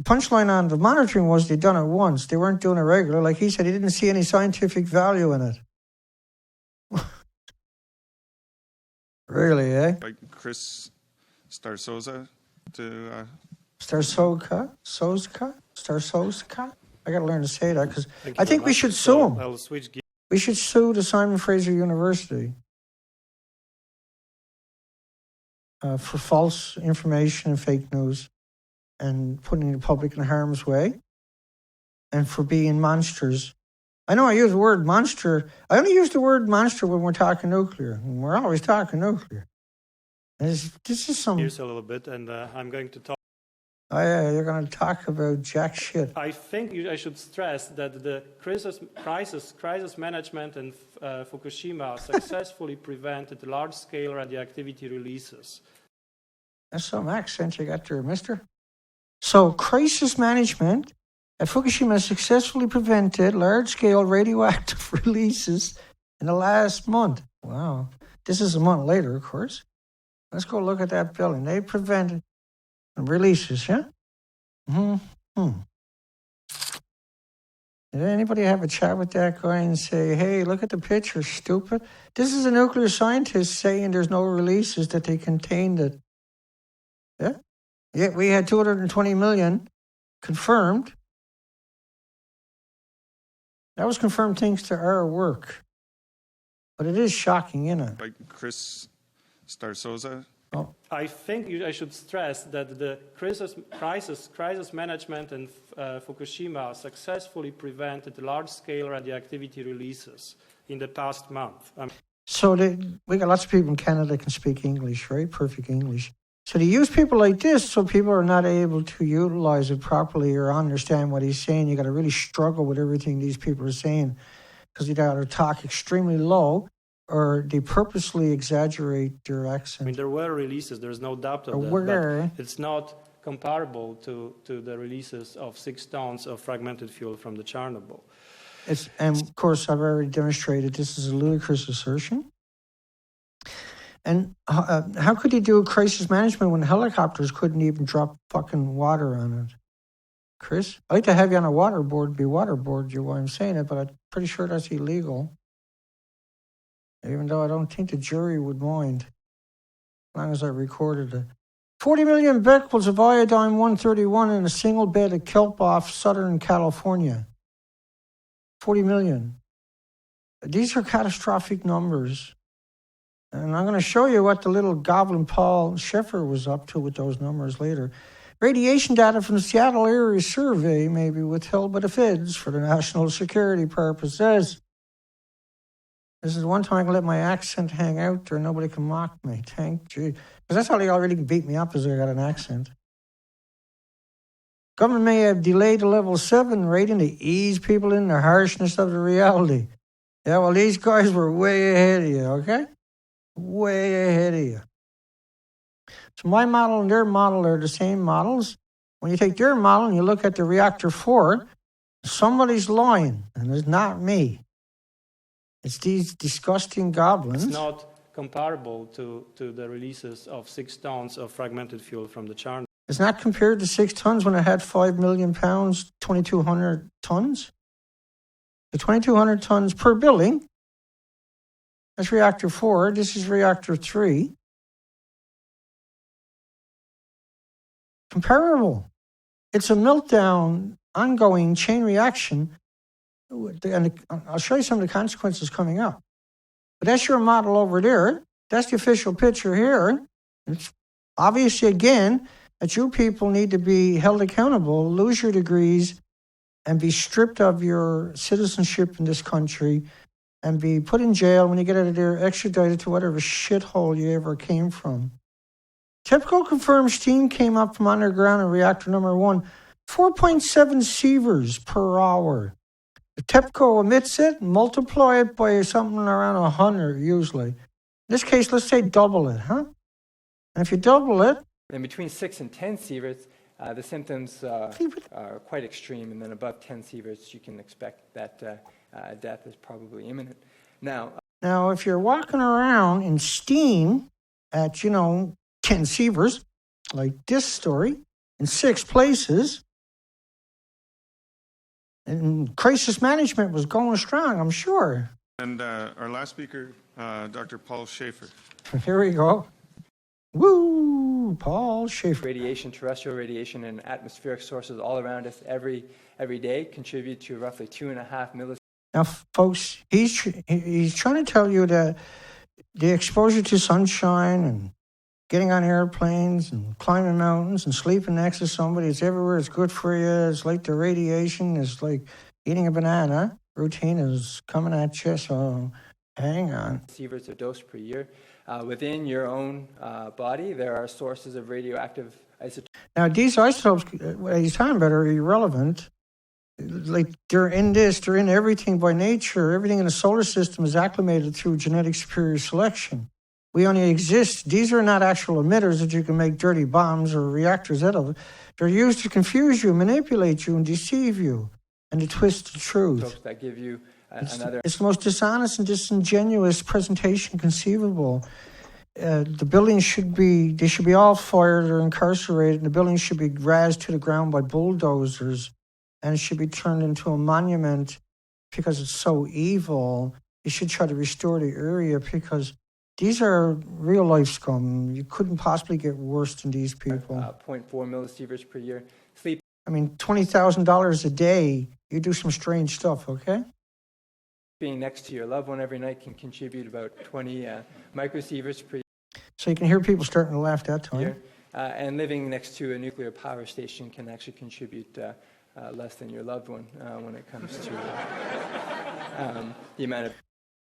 The punchline on the monitoring was they'd done it once. They weren't doing it regular. Like he said, he didn't see any scientific value in it. Really, eh? Like Kris Starosta to... Starosta? I got to learn to say that because I think we should sue him. I'll switch gears. We should sue the Simon Fraser University for false information and fake news and putting the public in harm's way and for being monsters. I know I use the word monster. I only use the word monster when we're talking nuclear. We're always talking nuclear. This is some... Here's a little bit, and I'm going to talk. Oh, yeah, you're going to talk about jack shit. I think I should stress that the crisis management in Fukushima successfully prevented large-scale radioactivity releases. That's some accent you got there, mister. So, crisis management at Fukushima successfully prevented large-scale radioactive releases in the last month. Wow. This is a month later, of course. Let's go look at that building. They prevented releases, yeah? Did anybody have a chat with that guy and say, hey, look at the picture, stupid? This is a nuclear scientist saying there's no releases, that they contained it. Yeah? Yeah, we had 220 million confirmed. That was confirmed thanks to our work. But it is shocking, isn't it? Like Kris Starosta. Oh. I think I should stress that the crisis management in Fukushima successfully prevented large-scale radioactivity releases in the past month. So we got lots of people in Canada that can speak English, right? Perfect English. So they use people like this so people are not able to utilize it properly or understand what he's saying. You got to really struggle with everything these people are saying because you got to talk extremely low or they purposely exaggerate their accent. I mean, there were releases, there's no doubt of that, but it's not comparable to the releases of 6 tons of fragmented fuel from the Chernobyl. And of course, I've already demonstrated this is a ludicrous assertion. And how could he do crisis management when helicopters couldn't even drop fucking water on it? Kris, I'd like to have you on a waterboard, be waterboard you while I'm saying it, but I'm pretty sure that's illegal. Even though I don't think the jury would mind, as long as I recorded it. 40 million becquerels of iodine-131 in a single bed of kelp off Southern California. 40 million. These are catastrophic numbers. And I'm going to show you what the little goblin Paul Schaffer was up to with those numbers later. Radiation data from the Seattle area survey may be withheld by the feds for the national security purposes. This is one time I can let my accent hang out there and nobody can mock me. Thank you. Because that's how they already beat me up, is I got an accent. Government may have delayed the level 7 rating to ease people in the harshness of the reality. Yeah, well, these guys were way ahead of you, okay? Way ahead of you. So my model and their model are the same models. When you take their model and you look at the reactor 4, somebody's lying, and it's not me. It's these disgusting goblins. It's not comparable to the releases of 6 tons of fragmented fuel from the Chernobyl. It's not compared to 6 tons when it had 5 million pounds, 2,200 tons. The 2,200 tons per building, that's reactor 4. This is reactor 3. Comparable. It's a meltdown, ongoing chain reaction. And I'll show you some of the consequences coming up. But that's your model over there. That's the official picture here. It's obviously, again, that you people need to be held accountable, lose your degrees, and be stripped of your citizenship in this country, and be put in jail. When you get out of there, extradited to whatever shithole you ever came from. TEPCO confirms steam came up from underground in reactor number 1, 4.7 sieverts per hour. The TEPCO emits it, multiply it by something around 100 usually. In this case, let's say double it, huh? And if you double it... Then between 6 and 10 sieverts, the symptoms are quite extreme, and then above 10 sieverts, you can expect that death is probably imminent. Now, if you're walking around in steam at, 10 sieverts, like this story, in 6 places, And crisis management was going strong, I'm sure. And our last speaker, Dr. Paul Schaffer. Here we go. Woo! Paul Schaffer. Radiation, terrestrial radiation, and atmospheric sources all around us every day contribute to roughly 2.5 milliseconds. Now, folks, he's trying to tell you that the exposure to sunshine and getting on airplanes and climbing mountains and sleeping next to somebody, it's everywhere, it's good for you. It's like the radiation is like eating a banana. Routine is coming at you, so hang on. Sieverts a dose per year. Within your own body, there are sources of radioactive isotopes. Now, these isotopes he's talking about are irrelevant. Like, they're in this, they're in everything by nature. Everything in the solar system is acclimated through genetic superior selection. We only exist. These are not actual emitters that you can make dirty bombs or reactors out of. They're used to confuse you, manipulate you, and deceive you, and to twist the truth. That give you it's the most dishonest and disingenuous presentation conceivable. The buildings should be all fired or incarcerated, and the buildings should be razed to the ground by bulldozers, and it should be turned into a monument because it's so evil. You should try to restore the area because these are real-life scum. You couldn't possibly get worse than these people. 0.4 millisieverts per year. Sleep. I mean, $20,000 a day, you do some strange stuff, okay? Being next to your loved one every night can contribute about 20 microsieverts per year. So you can hear people starting to laugh that time. And living next to a nuclear power station can actually contribute less than your loved one when it comes to the amount of...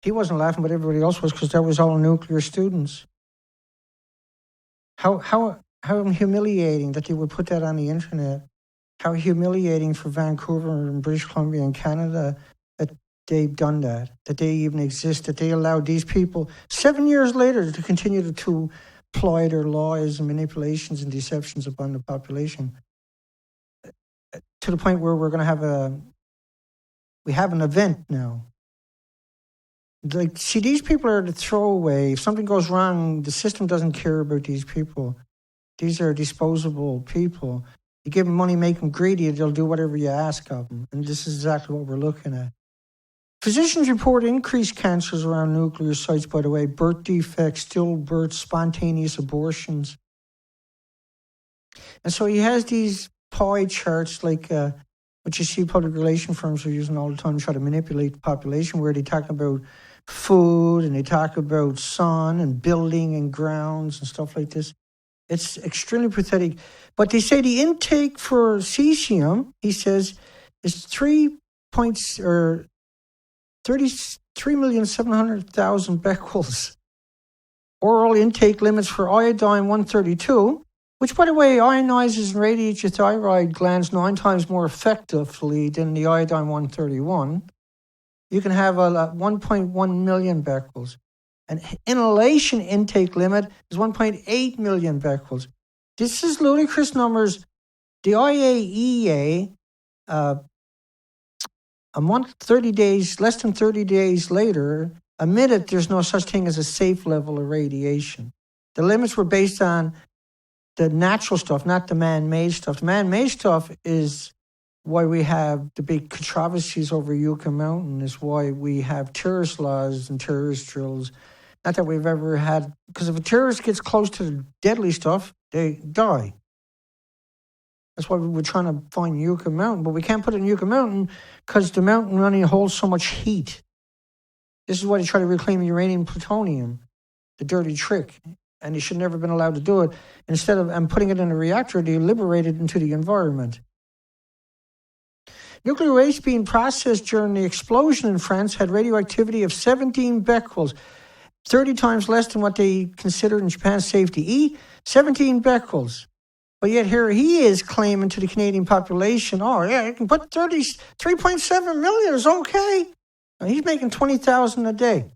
He wasn't laughing, but everybody else was, because that was all nuclear students. How humiliating that they would put that on the internet. How humiliating for Vancouver and British Columbia and Canada that they've done that they even exist, that they allowed these people 7 years later to continue to ply their lies and manipulations and deceptions upon the population, to the point where we're going to have an event now. Like, see, these people are the throwaway. If something goes wrong, the system doesn't care about these people. These are disposable people. You give them money, make them greedy, they'll do whatever you ask of them. And this is exactly what we're looking at. Physicians report increased cancers around nuclear sites, by the way, birth defects, stillbirths, spontaneous abortions. And so he has these pie charts like what you see public relation firms are using all the time to try to manipulate the population, where they talk about food and they talk about sun and building and grounds and stuff like this. It's extremely pathetic. But they say the intake for cesium, he says, is 33,700,000 becquerels. Oral intake limits for iodine-132, which, by the way, ionizes and radiates your thyroid glands 9 times more effectively than the iodine-131. You can have 1.1 million becquerels. And inhalation intake limit is 1.8 million becquerels. This is ludicrous numbers. The IAEA, less than 30 days later, admitted there's no such thing as a safe level of radiation. The limits were based on the natural stuff, not the man-made stuff. The man-made stuff is why we have the big controversies over Yucca Mountain, is why we have terrorist laws and terrorist drills. Not that we've ever had, because if a terrorist gets close to the deadly stuff, they die. That's why we were trying to find Yucca Mountain, but we can't put it in Yucca Mountain because the mountain only holds so much heat. This is why they try to reclaim uranium and plutonium, the dirty trick, and they should never have been allowed to do it. Instead of putting it in a reactor, they liberate it into the environment. Nuclear waste being processed during the explosion in France had radioactivity of 17 becquerels, 30 times less than what they considered in Japan's safety E, 17 becquerels. But yet here he is claiming to the Canadian population, oh yeah, you can put 3.7 million is okay. Now, he's making 20,000 a day.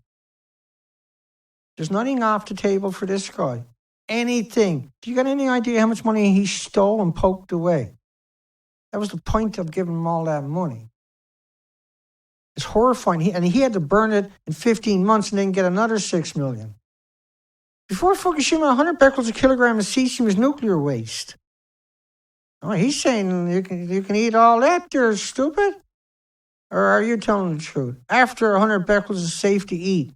There's nothing off the table for this guy. Anything. Do you got any idea how much money he stole and poked away? That was the point of giving him all that money. It's horrifying. He had to burn it in 15 months and then get another 6 million. Before Fukushima, 100 becquerels a kilogram of cesium is nuclear waste. Oh, he's saying you can eat all that, you're stupid. Or are you telling the truth? After 100 becquerels is safe to eat.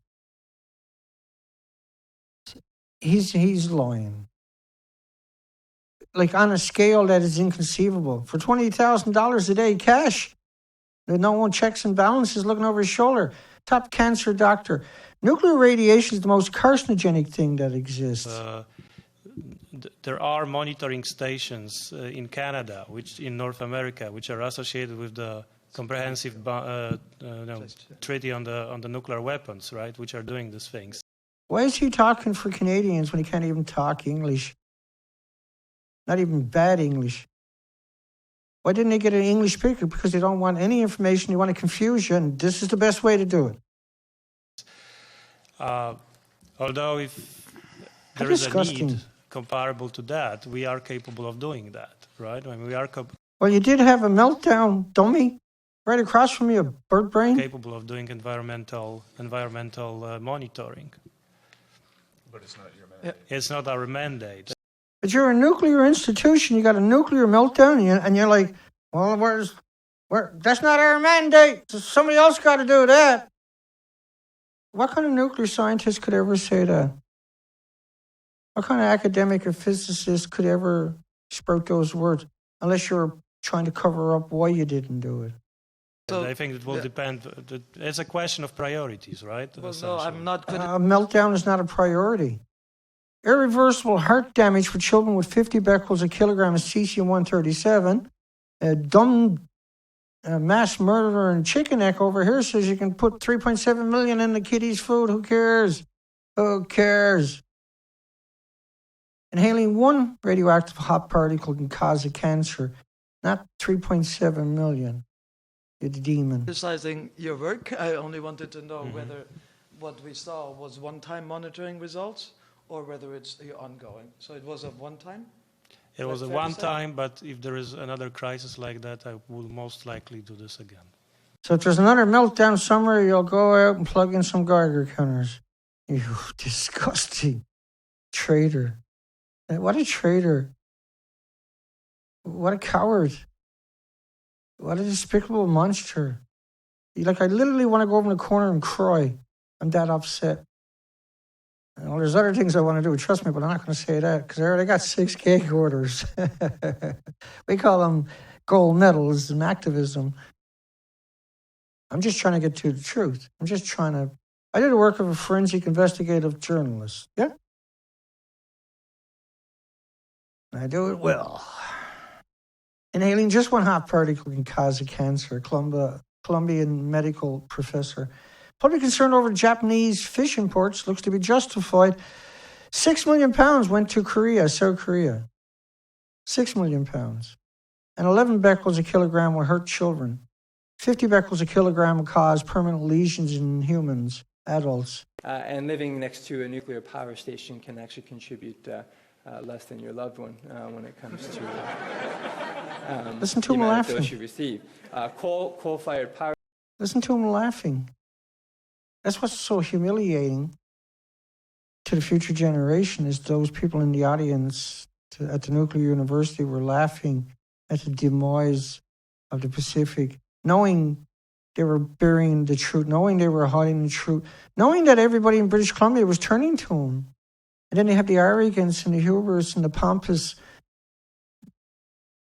He's lying. Like on a scale that is inconceivable. For $20,000 a day cash, no one checks and balances looking over his shoulder. Top cancer doctor. Nuclear radiation is the most carcinogenic thing that exists. There are monitoring stations in Canada, in North America, which are associated with the comprehensive treaty on the nuclear weapons, right? Which are doing these things. Why is he talking for Canadians when he can't even talk English? Not even bad English. Why didn't they get an English speaker? Because they don't want any information. They want to confuse you, and this is the best way to do it. Although if there is a need comparable to that, we are capable of doing that, right? I mean, we are well, you did have a meltdown, dummy, right across from you, bird brain. Capable of doing environmental monitoring. But it's not your mandate. It's not our mandate. But you're a nuclear institution. You got a nuclear meltdown, and you're like, well, that's not our mandate. Somebody else got to do that. What kind of nuclear scientist could ever say that? What kind of academic or physicist could ever sprout those words? Unless you're trying to cover up why you didn't do it. So, I think it will depend. It's a question of priorities, right? Well, no, I'm not good at... meltdown is not a priority. Irreversible heart damage for children with 50 becquerels a kilogram of cesium-137. Dumb mass murderer in Chicken Neck over here says you can put 3.7 million in the kiddies' food. Who cares? Who cares? Inhaling one radioactive hot particle can cause a cancer, not 3.7 million. You're the demon. Criticizing your work, I only wanted to know whether what we saw was one-time monitoring results or whether it's ongoing. So it was a one-time? It was a one-time, but if there is another crisis like that, I will most likely do this again. So if there's another meltdown somewhere, you'll go out and plug in some Geiger counters. You disgusting traitor. What a traitor. What a coward. What a despicable monster. I literally want to go over in the corner and cry. I'm that upset. Well, there's other things I want to do, trust me, but I'm not going to say that because I already got 6 gag orders. We call them gold medals in activism. I'm just trying to get to the truth. I did the work of a forensic investigative journalist. Yeah? I do it well. Inhaling just one hot particle can cause a cancer. Colombian medical professor. Public concern over Japanese fish imports looks to be justified. 6 million pounds went to South Korea. 6 million pounds. And 11 becquerels a kilogram will hurt children. 50 becquerels a kilogram will cause permanent lesions in humans, adults. And living next to a nuclear power station can actually contribute less than your loved one when it comes to Listen to the him amount laughing. of dose you receive. Coal-fired power. Listen to him laughing. That's what's so humiliating to the future generation is those people in the audience at the nuclear university were laughing at the demise of the Pacific, knowing they were burying the truth, knowing they were hiding the truth, knowing that everybody in British Columbia was turning to them. And then they have the arrogance and the hubris and the pompous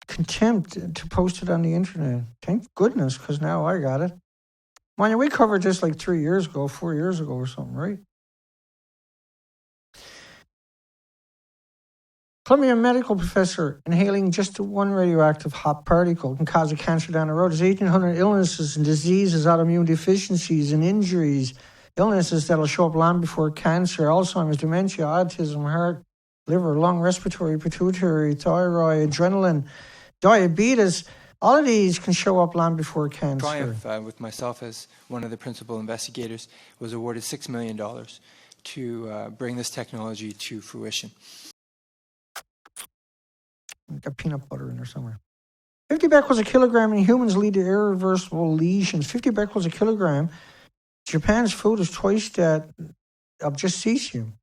contempt to post it on the internet. Thank goodness, because now I got it. Mind you, we covered this like 4 years ago or something, right? Colombian medical professor inhaling just one radioactive hot particle can cause a cancer down the road. There's 1,800 illnesses and diseases, autoimmune deficiencies and injuries, illnesses that'll show up long before cancer, Alzheimer's, dementia, autism, heart, liver, lung, respiratory, pituitary, thyroid, adrenaline, diabetes. All of these can show up long before cancer. Triumph, with myself as one of the principal investigators, was awarded $6 million to bring this technology to fruition. Got peanut butter in there somewhere. 50 becquerels a kilogram in humans lead to irreversible lesions. 50 becquerels a kilogram. Japan's food is twice that of just cesium.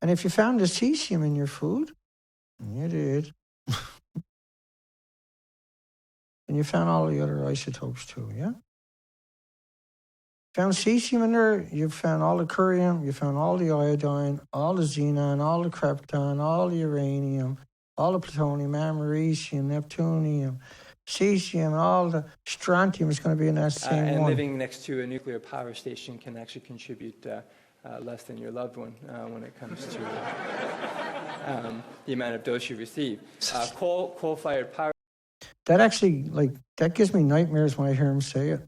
And if you found the cesium in your food, you did. And you found all the other isotopes too, yeah? Found cesium in there, you found all the curium, you found all the iodine, all the xenon, all the krypton, all the uranium, all the plutonium, americium, neptunium, cesium, all the strontium is going to be in that same and one. living next to a nuclear power station can actually contribute less than your loved one when it comes to the amount of dose you receive. Coal-fired power. That actually, that gives me nightmares when I hear him say it.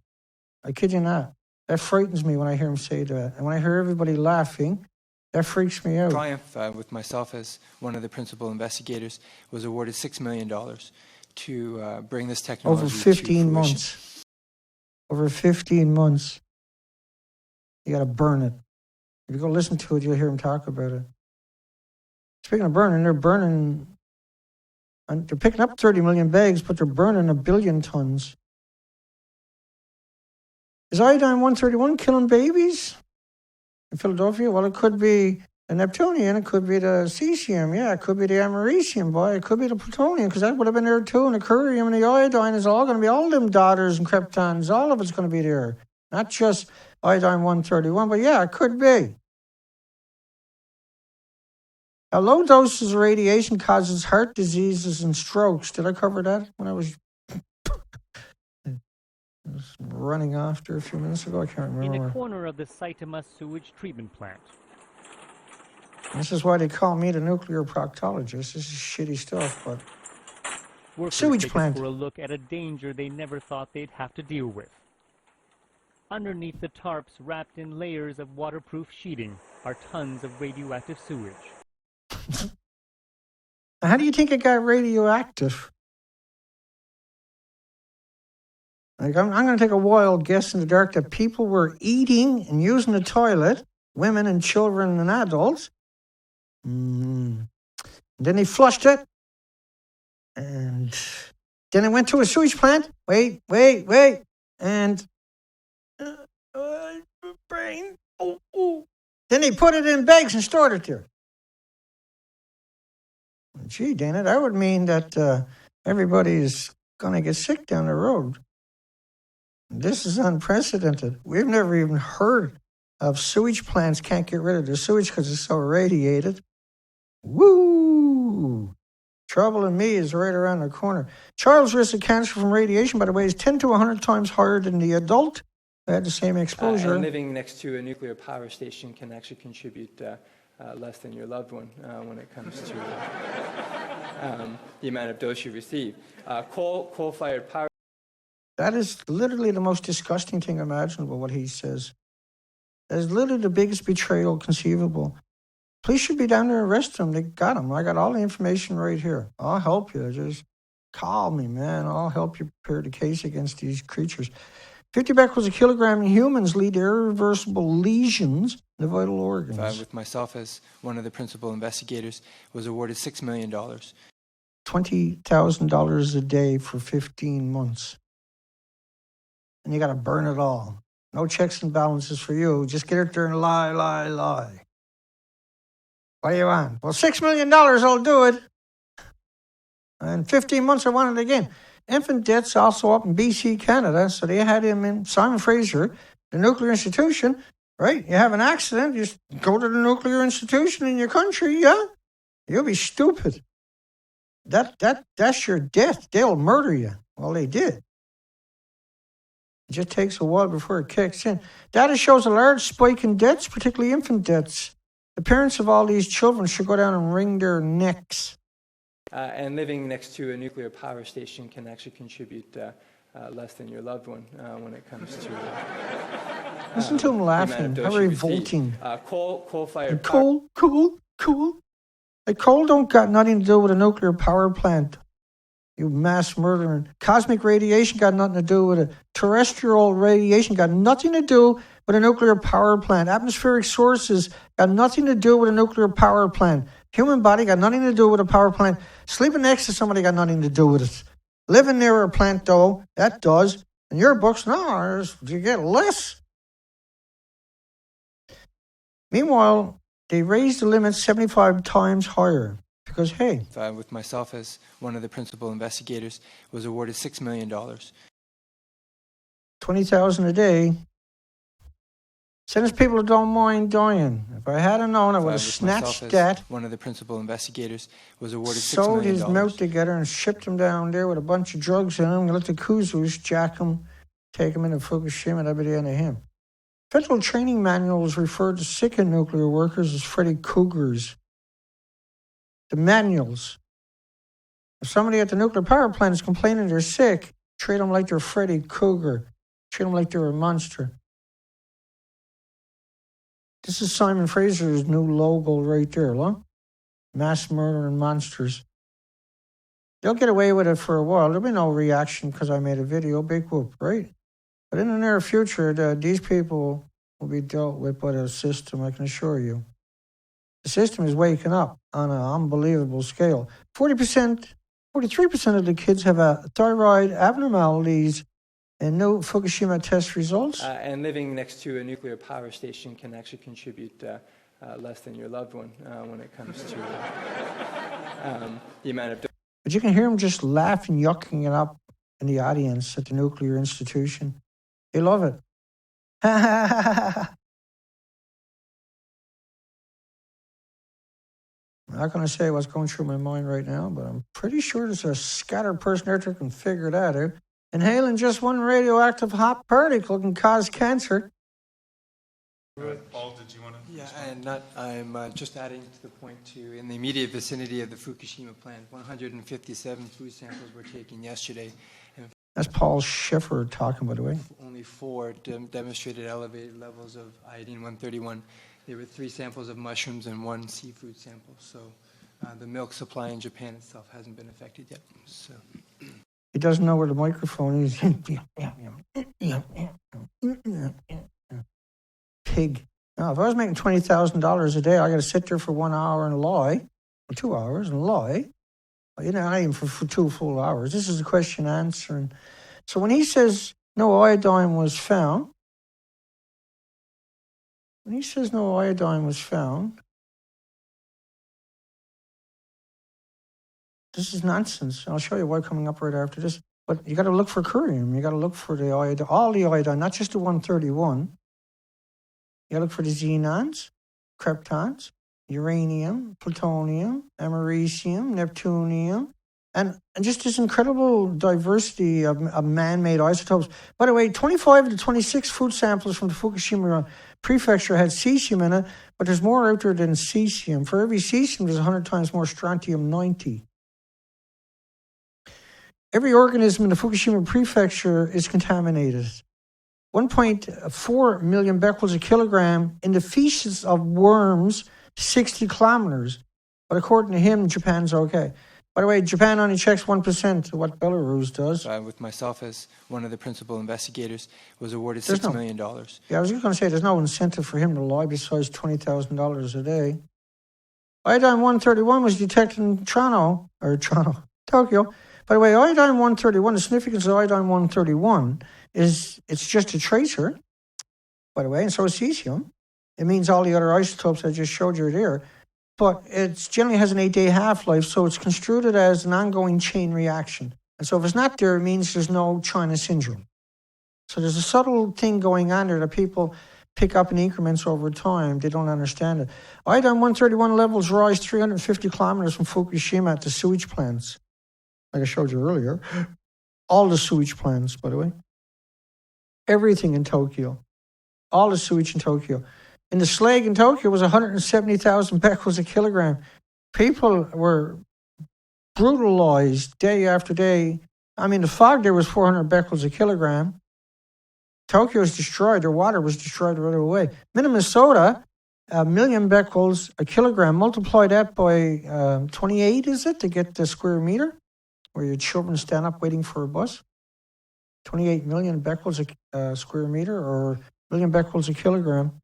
I kid you not. That frightens me when I hear him say that. And when I hear everybody laughing, that freaks me out. Triumph, with myself as one of the principal investigators, was awarded $6 million to bring this technology over 15 to months. Over 15 months. You got to burn it. If you go listen to it, you'll hear him talk about it. Speaking of burning, they're burning, and they're picking up 30 million bags, but they're burning 1 billion tons. Is iodine-131 killing babies in Philadelphia? Well, it could be the Neptunian, it could be the cesium, yeah, it could be the americium, boy, it could be the plutonium, because that would have been there too, and the curium and the iodine is all going to be, all them daughters and kryptons, all of it's going to be there. Not just iodine-131, but yeah, it could be. Now, low doses of radiation causes heart diseases and strokes. Did I cover that when I was running off there a few minutes ago? I can't remember. In a corner of the Saitama sewage treatment plant. This is why they call me the nuclear proctologist. This is shitty stuff, but Workers sewage take us plant. for a look at a danger they never thought they'd have to deal with. Underneath the tarps, wrapped in layers of waterproof sheeting, are tons of radioactive sewage. How do you think it got radioactive? I'm going to take a wild guess in the dark that people were eating and using the toilet, women and children and adults. And then they flushed it. And then it went to a sewage plant. Wait. And brain. Oh. Then they put it in bags and stored it there. Gee, Dana, that would mean that everybody is going to get sick down the road. This is unprecedented. We've never even heard of sewage plants can't get rid of their sewage because it's so irradiated. Woo! Trouble in me is right around the corner. Child's risk of cancer from radiation, by the way, is 10 to 100 times higher than the adult who had the same exposure. And living next to a nuclear power station can actually contribute less than your loved one when it comes to the amount of dose you receive. Coal-fired power. That is literally the most disgusting thing imaginable, what he says. That is literally the biggest betrayal conceivable. Police should be down there and arrest him. They got him. I got all the information right here. I'll help you. Just call me, man. I'll help you prepare the case against these creatures. 50 becquerels a kilogram in humans lead to irreversible lesions in the vital organs. With myself as one of the principal investigators, was awarded $6 million. $20,000 a day for 15 months. And you got to burn it all. No checks and balances for you. Just get it there and lie. What do you want? Well, $6 million will do it. And 15 months I want it again. Infant deaths also up in BC, Canada. So they had him in Simon Fraser, the nuclear institution, right? You have an accident, you just go to the nuclear institution in your country, yeah? You'll be stupid. That's your death. They'll murder you. Well, they did. It just takes a while before it kicks in. Data shows a large spike in deaths, particularly infant deaths. The parents of all these children should go down and wring their necks. And living next to a nuclear power station can actually contribute less than your loved one when it comes to Listen to him laughing. How revolting. Coal-fired power. Coal. Like, coal don't got nothing to do with a nuclear power plant. You mass murdering. Cosmic radiation got nothing to do with it. Terrestrial radiation got nothing to do with a nuclear power plant. Atmospheric sources got nothing to do with a nuclear power plant. Human body got nothing to do with a power plant. Sleeping next to somebody got nothing to do with it. Living near a plant, though, that does. In your books, no, you get less. Meanwhile, they raised the limit 75 times higher. Because, hey, with myself as one of the principal investigators, was awarded $6 million. $20,000 a day. Send us people who don't mind dying. If I had known, I would have snatched that. One of the principal investigators was awarded $6 sewed million. his mouth together and shipped him down there with a bunch of drugs in him. Let the Kuzus jack him, take him into Fukushima. That'd be the end of him. Federal training manuals refer to sickened nuclear workers as Freddy Cougars. The manuals. If somebody at the nuclear power plant is complaining they're sick, treat them like they're Freddy Cougar. Treat them like they're a monster. This is Simon Fraser's new logo right there, look. Mass murdering monsters. They'll get away with it for a while. There'll be no reaction because I made a video. Big whoop, right? But in the near future, these people will be dealt with by the system, I can assure you. The system is waking up on an unbelievable scale. 43% of the kids have thyroid abnormalities and no Fukushima test results. And living next to a nuclear power station can actually contribute less than your loved one when it comes to the amount of... But you can hear them just laughing, yucking it up in the audience at the nuclear institution. They love it. I'm not going to say what's going through my mind right now, but I'm pretty sure there's a scattered person there that can figure that out. Inhaling just one radioactive hot particle can cause cancer. Paul, did you want to? Yeah, and I'm just adding to the point too. In the immediate vicinity of the Fukushima plant, 157 food samples were taken yesterday. And that's Paul Schaffer talking, by the way. Only 4 demonstrated elevated levels of iodine-131. There were 3 samples of mushrooms and 1 seafood sample. So the milk supply in Japan itself hasn't been affected yet. So. He doesn't know where the microphone is. Pig. Now, if I was making $20,000 a day, I got to sit there for 1 hour and lie, or 2 hours and lie. Well, you know, not even for 2 full hours. This is a question answering. So when he says no iodine was found, this is nonsense. I'll show you why coming up right after this. But you got to look for curium. You got to look for the iodine, all the iodine, not just the 131. You got to look for the xenons, kryptons, uranium, plutonium, americium, neptunium, and just this incredible diversity of man-made isotopes. By the way, 25 of the 26 food samples from the Fukushima prefecture had cesium in it, but there's more out there than cesium. For every cesium, there's 100 times more strontium-90. Every organism in the Fukushima prefecture is contaminated. 1.4 million becquerels a kilogram in the feces of worms, 60 kilometers. But according to him, Japan's okay. By the way, Japan only checks 1% of what Belarus does. With myself as one of the principal investigators, was awarded $6 million. Yeah, I was just going to say, there's no incentive for him to lie besides $20,000 a day. Iodine-131 was detected in Tokyo. By the way, iodine-131, the significance of iodine-131 is it's just a tracer, by the way, and so is cesium. It means all the other isotopes I just showed you there. But it generally has an 8-day half-life, so it's construed as an ongoing chain reaction. And so if it's not there, it means there's no China syndrome. So there's a subtle thing going on there that people pick up in increments over time. They don't understand it. Iodine-131 levels rise 350 kilometers from Fukushima at the sewage plants. Like I showed you earlier. All the sewage plants, by the way. Everything in Tokyo. All the sewage in Tokyo. In the slag in Tokyo was 170,000 becquerels a kilogram. People were brutalized day after day. I mean, the fog there was 400 becquerels a kilogram. Tokyo was destroyed. Their water was destroyed right away. Minnesota, 1 million becquerels a kilogram. Multiply that by 28, is it, to get the square meter, where your children stand up waiting for a bus? 28 million becquerels a square meter, or 1 million becquerels a kilogram.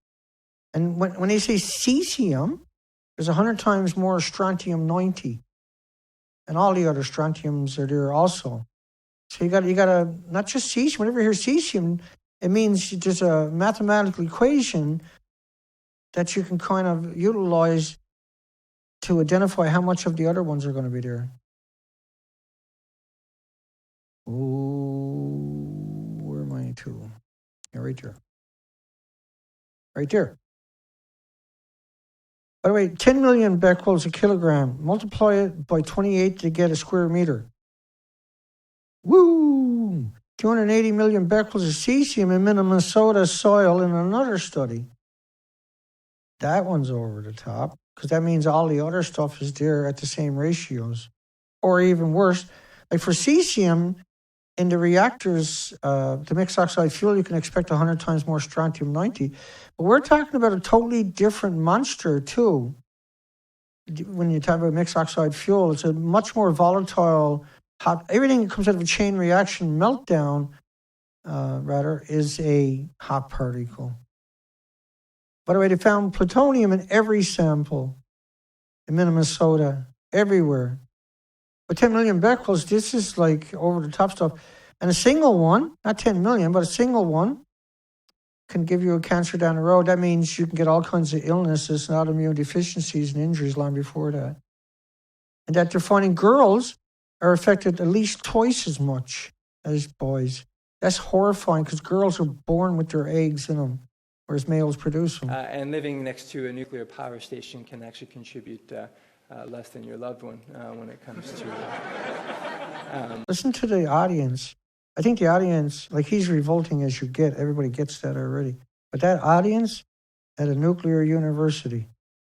And when they say cesium, there's 100 times more strontium-90. And all the other strontiums are there also. So you got to not just cesium. Whenever you hear cesium, it means there's a mathematical equation that you can kind of utilize to identify how much of the other ones are going to be there. Oh, where am I to? Yeah, right there. Right there. By the way, 10 million becquerels a kilogram. Multiply it by 28 to get a square meter. Woo! 280 million becquerels of cesium in Minnesota soil in another study. That one's over the top, because that means all the other stuff is there at the same ratios. Or even worse, like for cesium, in the reactors, the mixed oxide fuel, you can expect 100 times more strontium-90. But we're talking about a totally different monster, too. When you talk about mixed oxide fuel, it's a much more volatile, hot, everything that comes out of a chain reaction, meltdown, is a hot particle. By the way, they found plutonium in every sample in Minnesota, everywhere. But 10 million becquerels, this is like over-the-top stuff. And a single one, not 10 million, but a single one can give you a cancer down the road. That means you can get all kinds of illnesses and autoimmune deficiencies and injuries long before that. And that they're finding girls are affected at least twice as much as boys. That's horrifying because girls are born with their eggs in them, whereas males produce them. And living next to a nuclear power station can actually contribute less than your loved one when it comes to... Listen to the audience. I think the audience, like he's revolting as you get. Everybody gets that already. But that audience at a nuclear university,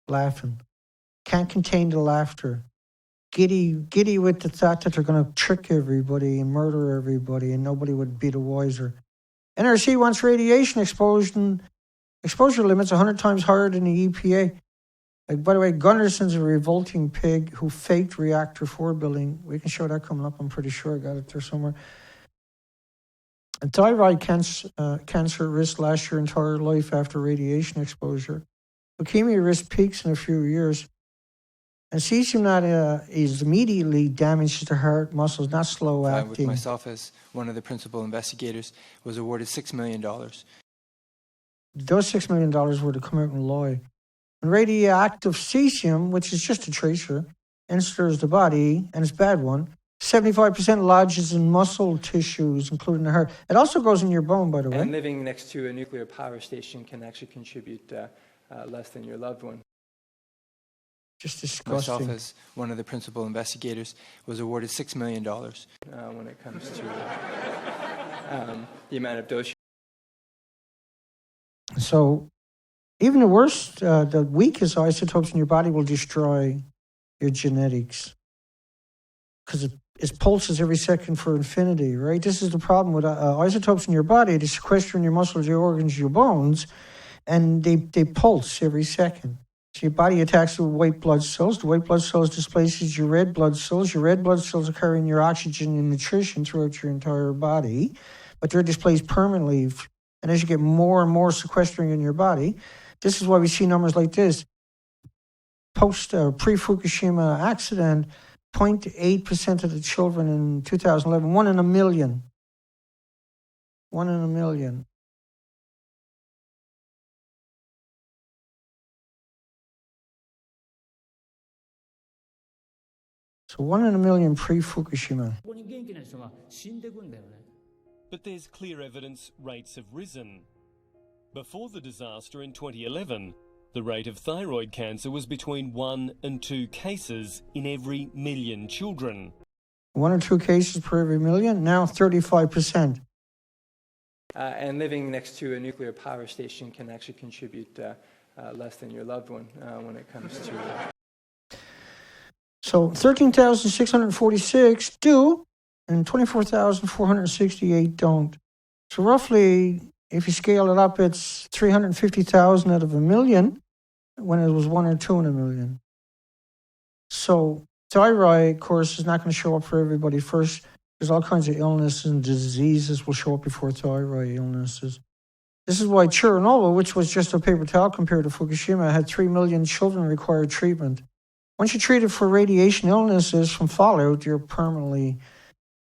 laughing, can't contain the laughter. Giddy with the thought that they're going to trick everybody and murder everybody and nobody would be the wiser. NRC wants radiation exposure limits 100 times higher than the EPA. Like, by the way, Gunnarson's a revolting pig who faked reactor 4 building. We can show that coming up. I'm pretty sure I got it there somewhere. And thyroid cancer risk lasts your entire life after radiation exposure. Leukemia risk peaks in a few years. And cesium is immediately damages the heart muscles, not slow acting. With myself as one of the principal investigators, was awarded $6 million. Those $6 million were to come out and lie. And radioactive cesium, which is just a tracer, enters the body, and it's a bad one, 75% lodges in muscle tissues, including the heart. It also goes in your bone, by the way. And living next to a nuclear power station can actually contribute less than your loved one. Just disgusting. Myself as one of the principal investigators was awarded $6 million when it comes to the amount of dose. So even the worst, the weakest isotopes in your body will destroy your genetics because it pulses every second for infinity, right? This is the problem with isotopes in your body. They sequester in your muscles, your organs, your bones, and they pulse every second. So your body attacks the white blood cells. The white blood cells displaces your red blood cells. Your red blood cells are carrying your oxygen and nutrition throughout your entire body, but they're displaced permanently. And as you get more and more sequestering in your body, this is why we see numbers like this. Pre-Fukushima accident, 0.8% of the children in 2011, 1 in a million. 1 in a million. So 1 in a million pre-Fukushima. But there's clear evidence rates have risen. Before the disaster in 2011, the rate of thyroid cancer was between 1 and 2 cases in every million children. 1 or 2 cases per every million, now 35%. And living next to a nuclear power station can actually contribute less than your loved one when it comes to... So 13,646 do, and 24,468 don't. So roughly, if you scale it up, it's 350,000 out of a million, when it was 1 or 2 in a million. So thyroid, of course, is not going to show up for everybody first. There's all kinds of illnesses and diseases will show up before thyroid illnesses. This is why Chernobyl, which was just a paper towel compared to Fukushima, had 3 million children require treatment. Once you're treated for radiation illnesses from fallout, you're permanently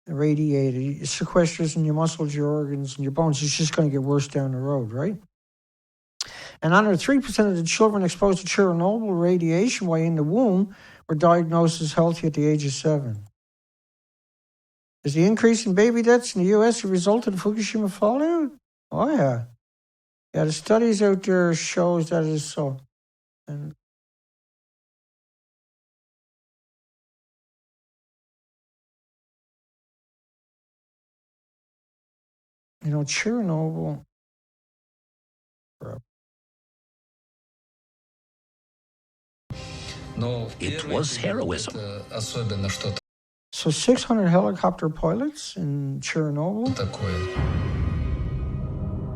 irradiated. It sequesters in your muscles, your organs, and your bones. It's just going to get worse down the road, right? And under 3% of the children exposed to Chernobyl radiation while in the womb were diagnosed as healthy at the age of 7. Is the increase in baby deaths in the U.S. a result of the Fukushima fallout? Oh, yeah. Yeah, the studies out there shows that it is so. And you know, Chernobyl. It was heroism. So 600 helicopter pilots in Chernobyl?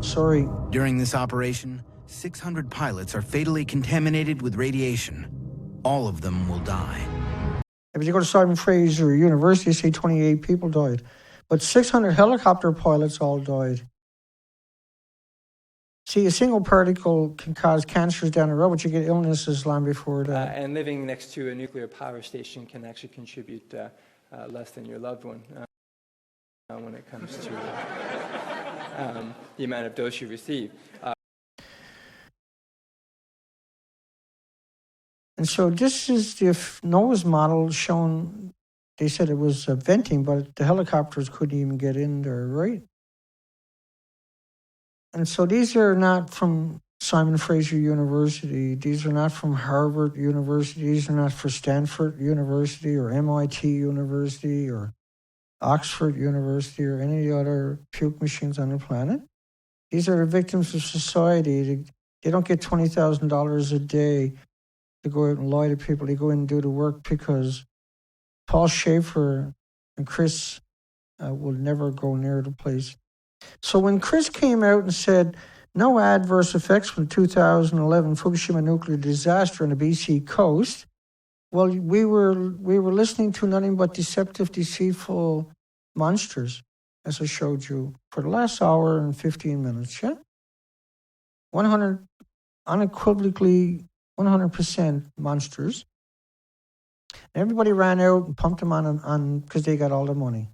Sorry. During this operation, 600 pilots are fatally contaminated with radiation. All of them will die. If you go to Simon Fraser University, they say 28 people died. But 600 helicopter pilots all died. See, a single particle can cause cancers down the road, but you get illnesses long before that. And living next to a nuclear power station can actually contribute less than your loved one when it comes to the amount of dose you receive. And so this is the NOAA's model showing, they said it was venting, but the helicopters couldn't even get in there, right? And so these are not from Simon Fraser University. These are not from Harvard University. These are not from Stanford University or MIT University or Oxford University or any other puke machines on the planet. These are the victims of society. They don't get $20,000 a day to go out and lie to people. They go in and do the work because Paul Schaffer and Kris will never go near the place. So when Kris came out and said no adverse effects from the 2011 Fukushima nuclear disaster on the BC coast, well, we were listening to nothing but deceptive, deceitful monsters, as I showed you, for the last hour and 15 minutes, yeah? 100, unequivocally 100% monsters. And everybody ran out and pumped them on because they got all the money.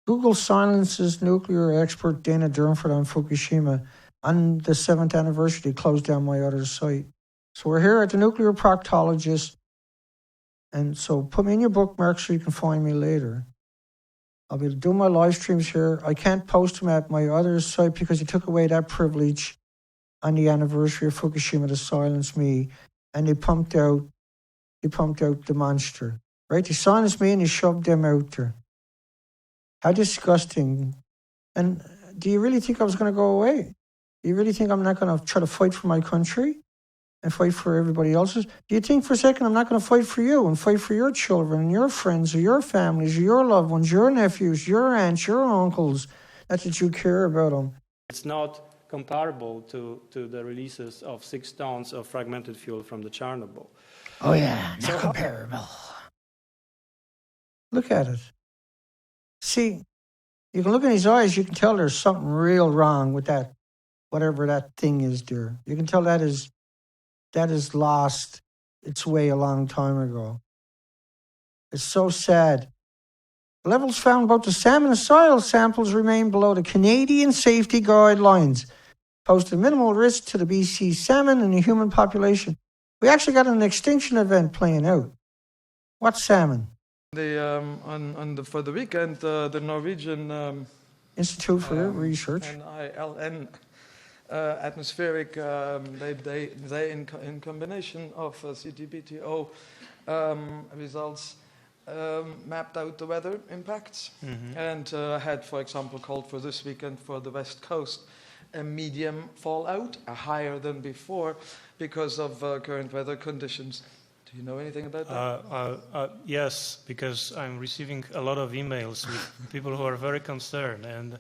Google silences nuclear expert Dana Durnford on Fukushima. On the 7th anniversary, they closed down my other site. So we're here at the nuclear proctologist. And so put me in your bookmark so you can find me later. I'll be doing my live streams here. I can't post them at my other site because he took away that privilege on the anniversary of Fukushima to silence me. And they pumped out the monster. Right? They silenced me and they shoved them out there. How disgusting. And do you really think I was going to go away? Do you really think I'm not going to try to fight for my country and fight for everybody else's? Do you think for a second I'm not going to fight for you and fight for your children and your friends or your families or your loved ones, your nephews, your aunts, your uncles? Not that you care about them. It's not comparable to the releases of 6 tons of fragmented fuel from the Chernobyl. Oh yeah, not comparable. Look at it. See, you can look in his eyes, you can tell there's something real wrong with that, whatever that thing is there. You can tell that is lost its way a long time ago. It's so sad. Levels found about the salmon and soil samples remain below the Canadian safety guidelines, posing minimal risk to the BC salmon and the human population. We actually got an extinction event playing out. What salmon? For the weekend, the Norwegian Institute for Research, NILN, atmospheric, they in combination of CTBTO results mapped out the weather impacts and had, for example, called for this weekend for the West Coast a medium fallout, higher than before because of current weather conditions. Do you know anything about that? Yes, because I'm receiving a lot of emails with people who are very concerned, and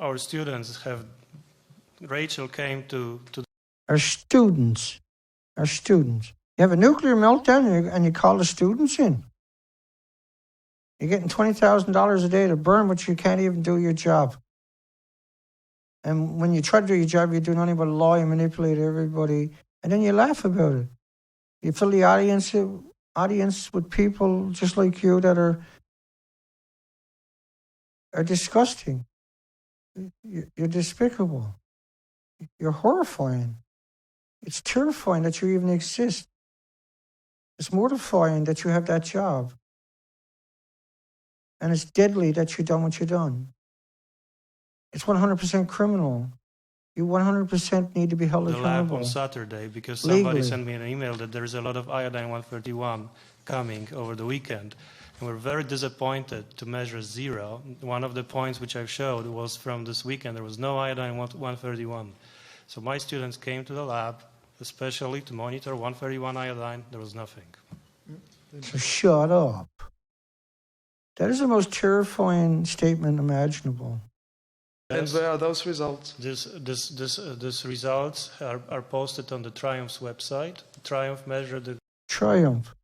our students have. Rachel came to our students. You have a nuclear meltdown, and you call the students in. You're getting $20,000 a day to burn, but you can't even do your job. And when you try to do your job, you do nothing but lie and manipulate everybody. And then you laugh about it. You fill the audience with people just like you that are disgusting. You're despicable. You're horrifying. It's terrifying that you even exist. It's mortifying that you have that job. And it's deadly that you've done what you've done. It's 100% criminal. You 100% need to be held The lab accountable. on Saturday because somebody Legally. sent me an email that there is a lot of iodine-131 coming over the weekend. And we're very disappointed to measure 0. One of the points which I showed was from this weekend. There was no iodine-131. So my students came to the lab, especially to monitor 131 iodine. There was nothing. So shut up. That is the most terrifying statement imaginable. And where are those results? These results are posted on the Triumph's website. Triumph measured the... Triumph.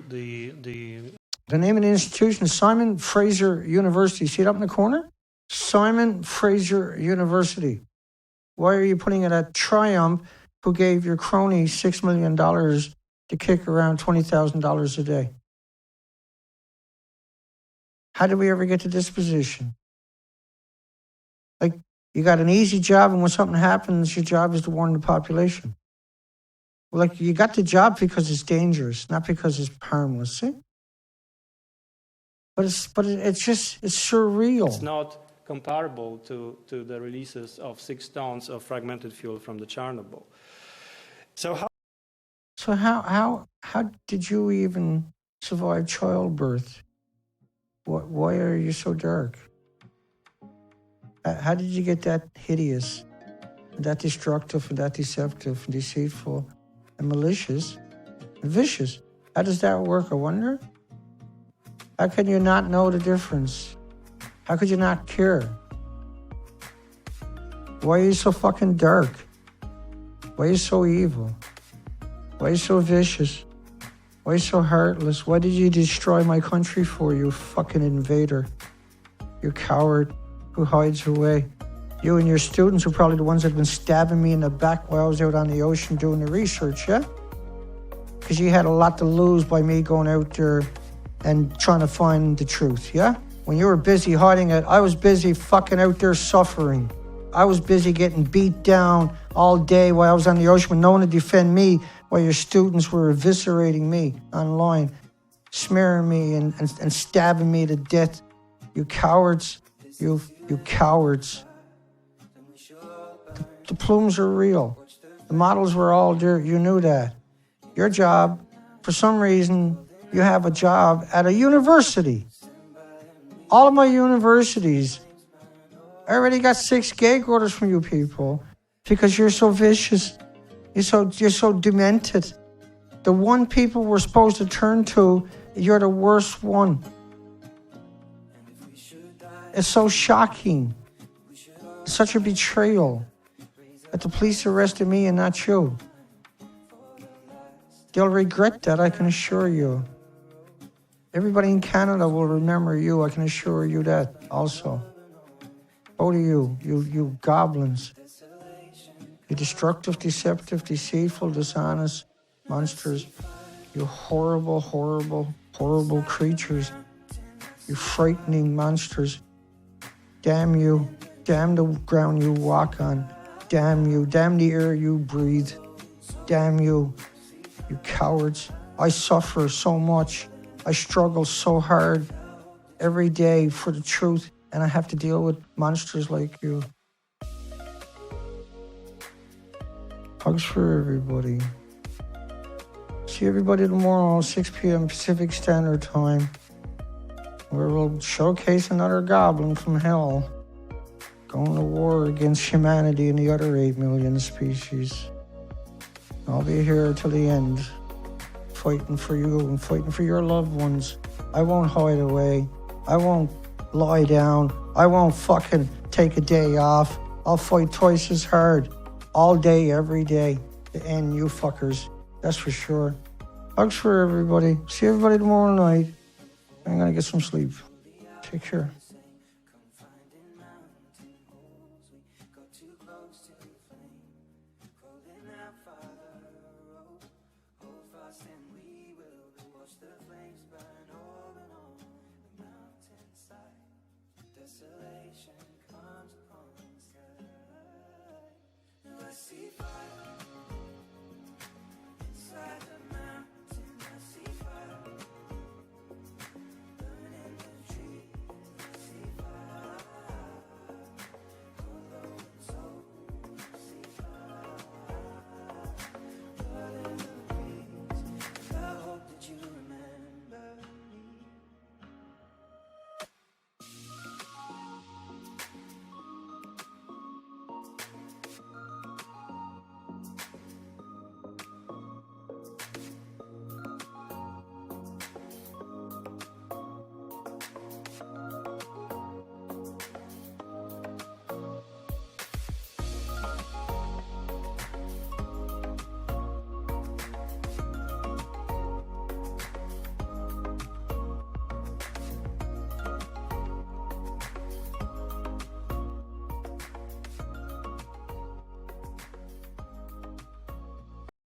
The name of the institution is Simon Fraser University. See it up in the corner? Simon Fraser University. Why are you putting it at Triumph, who gave your crony $6 million to kick around $20,000 a day? How did we ever get to this position? Like, you got an easy job, and when something happens, your job is to warn the population. Well, like, you got the job because it's dangerous, not because it's harmless, see? But it's surreal. It's not comparable to the releases of 6 tons of fragmented fuel from the Chernobyl. So how did you even survive childbirth? Why are you so dark? How did you get that hideous, that destructive, and that deceptive, and deceitful, and malicious, and vicious? How does that work, I wonder? How can you not know the difference? How could you not care? Why are you so fucking dark? Why are you so evil? Why are you so vicious? Why are you so heartless? Why did you destroy my country for, you fucking invader? You coward who hides away. You and your students are probably the ones that have been stabbing me in the back while I was out on the ocean doing the research, yeah? Because you had a lot to lose by me going out there and trying to find the truth, yeah? When you were busy hiding it, I was busy fucking out there suffering. I was busy getting beat down all day while I was on the ocean with no one to defend me, while your students were eviscerating me online, smearing me and stabbing me to death. You cowards. You cowards. The plumes are real. The models were all there. You knew that. Your job, for some reason, you have a job at a university. All of my universities, I already got 6 gag orders from you people because you're so vicious. You're so demented. The one people we're supposed to turn to, you're the worst one. It's so shocking. It's such a betrayal that the police arrested me and not you. They'll regret that, I can assure you. Everybody in Canada will remember you, I can assure you that also. Both of you goblins. You destructive, deceptive, deceitful, dishonest monsters. You horrible, horrible, horrible creatures. You frightening monsters. Damn you. Damn the ground you walk on. Damn you. Damn the air you breathe. Damn you. You cowards. I suffer so much. I struggle so hard every day for the truth, and I have to deal with monsters like you. Hugs for everybody. See everybody tomorrow, 6 p.m. Pacific Standard Time, where we'll showcase another goblin from hell going to war against humanity and the other 8 million species. I'll be here till the end, fighting for you and fighting for your loved ones. I won't hide away. I won't lie down. I won't fucking take a day off. I'll fight twice as hard. All day, every day, to end you fuckers. That's for sure. Hugs for everybody. See everybody tomorrow night. I'm gonna get some sleep. Take care. isolate.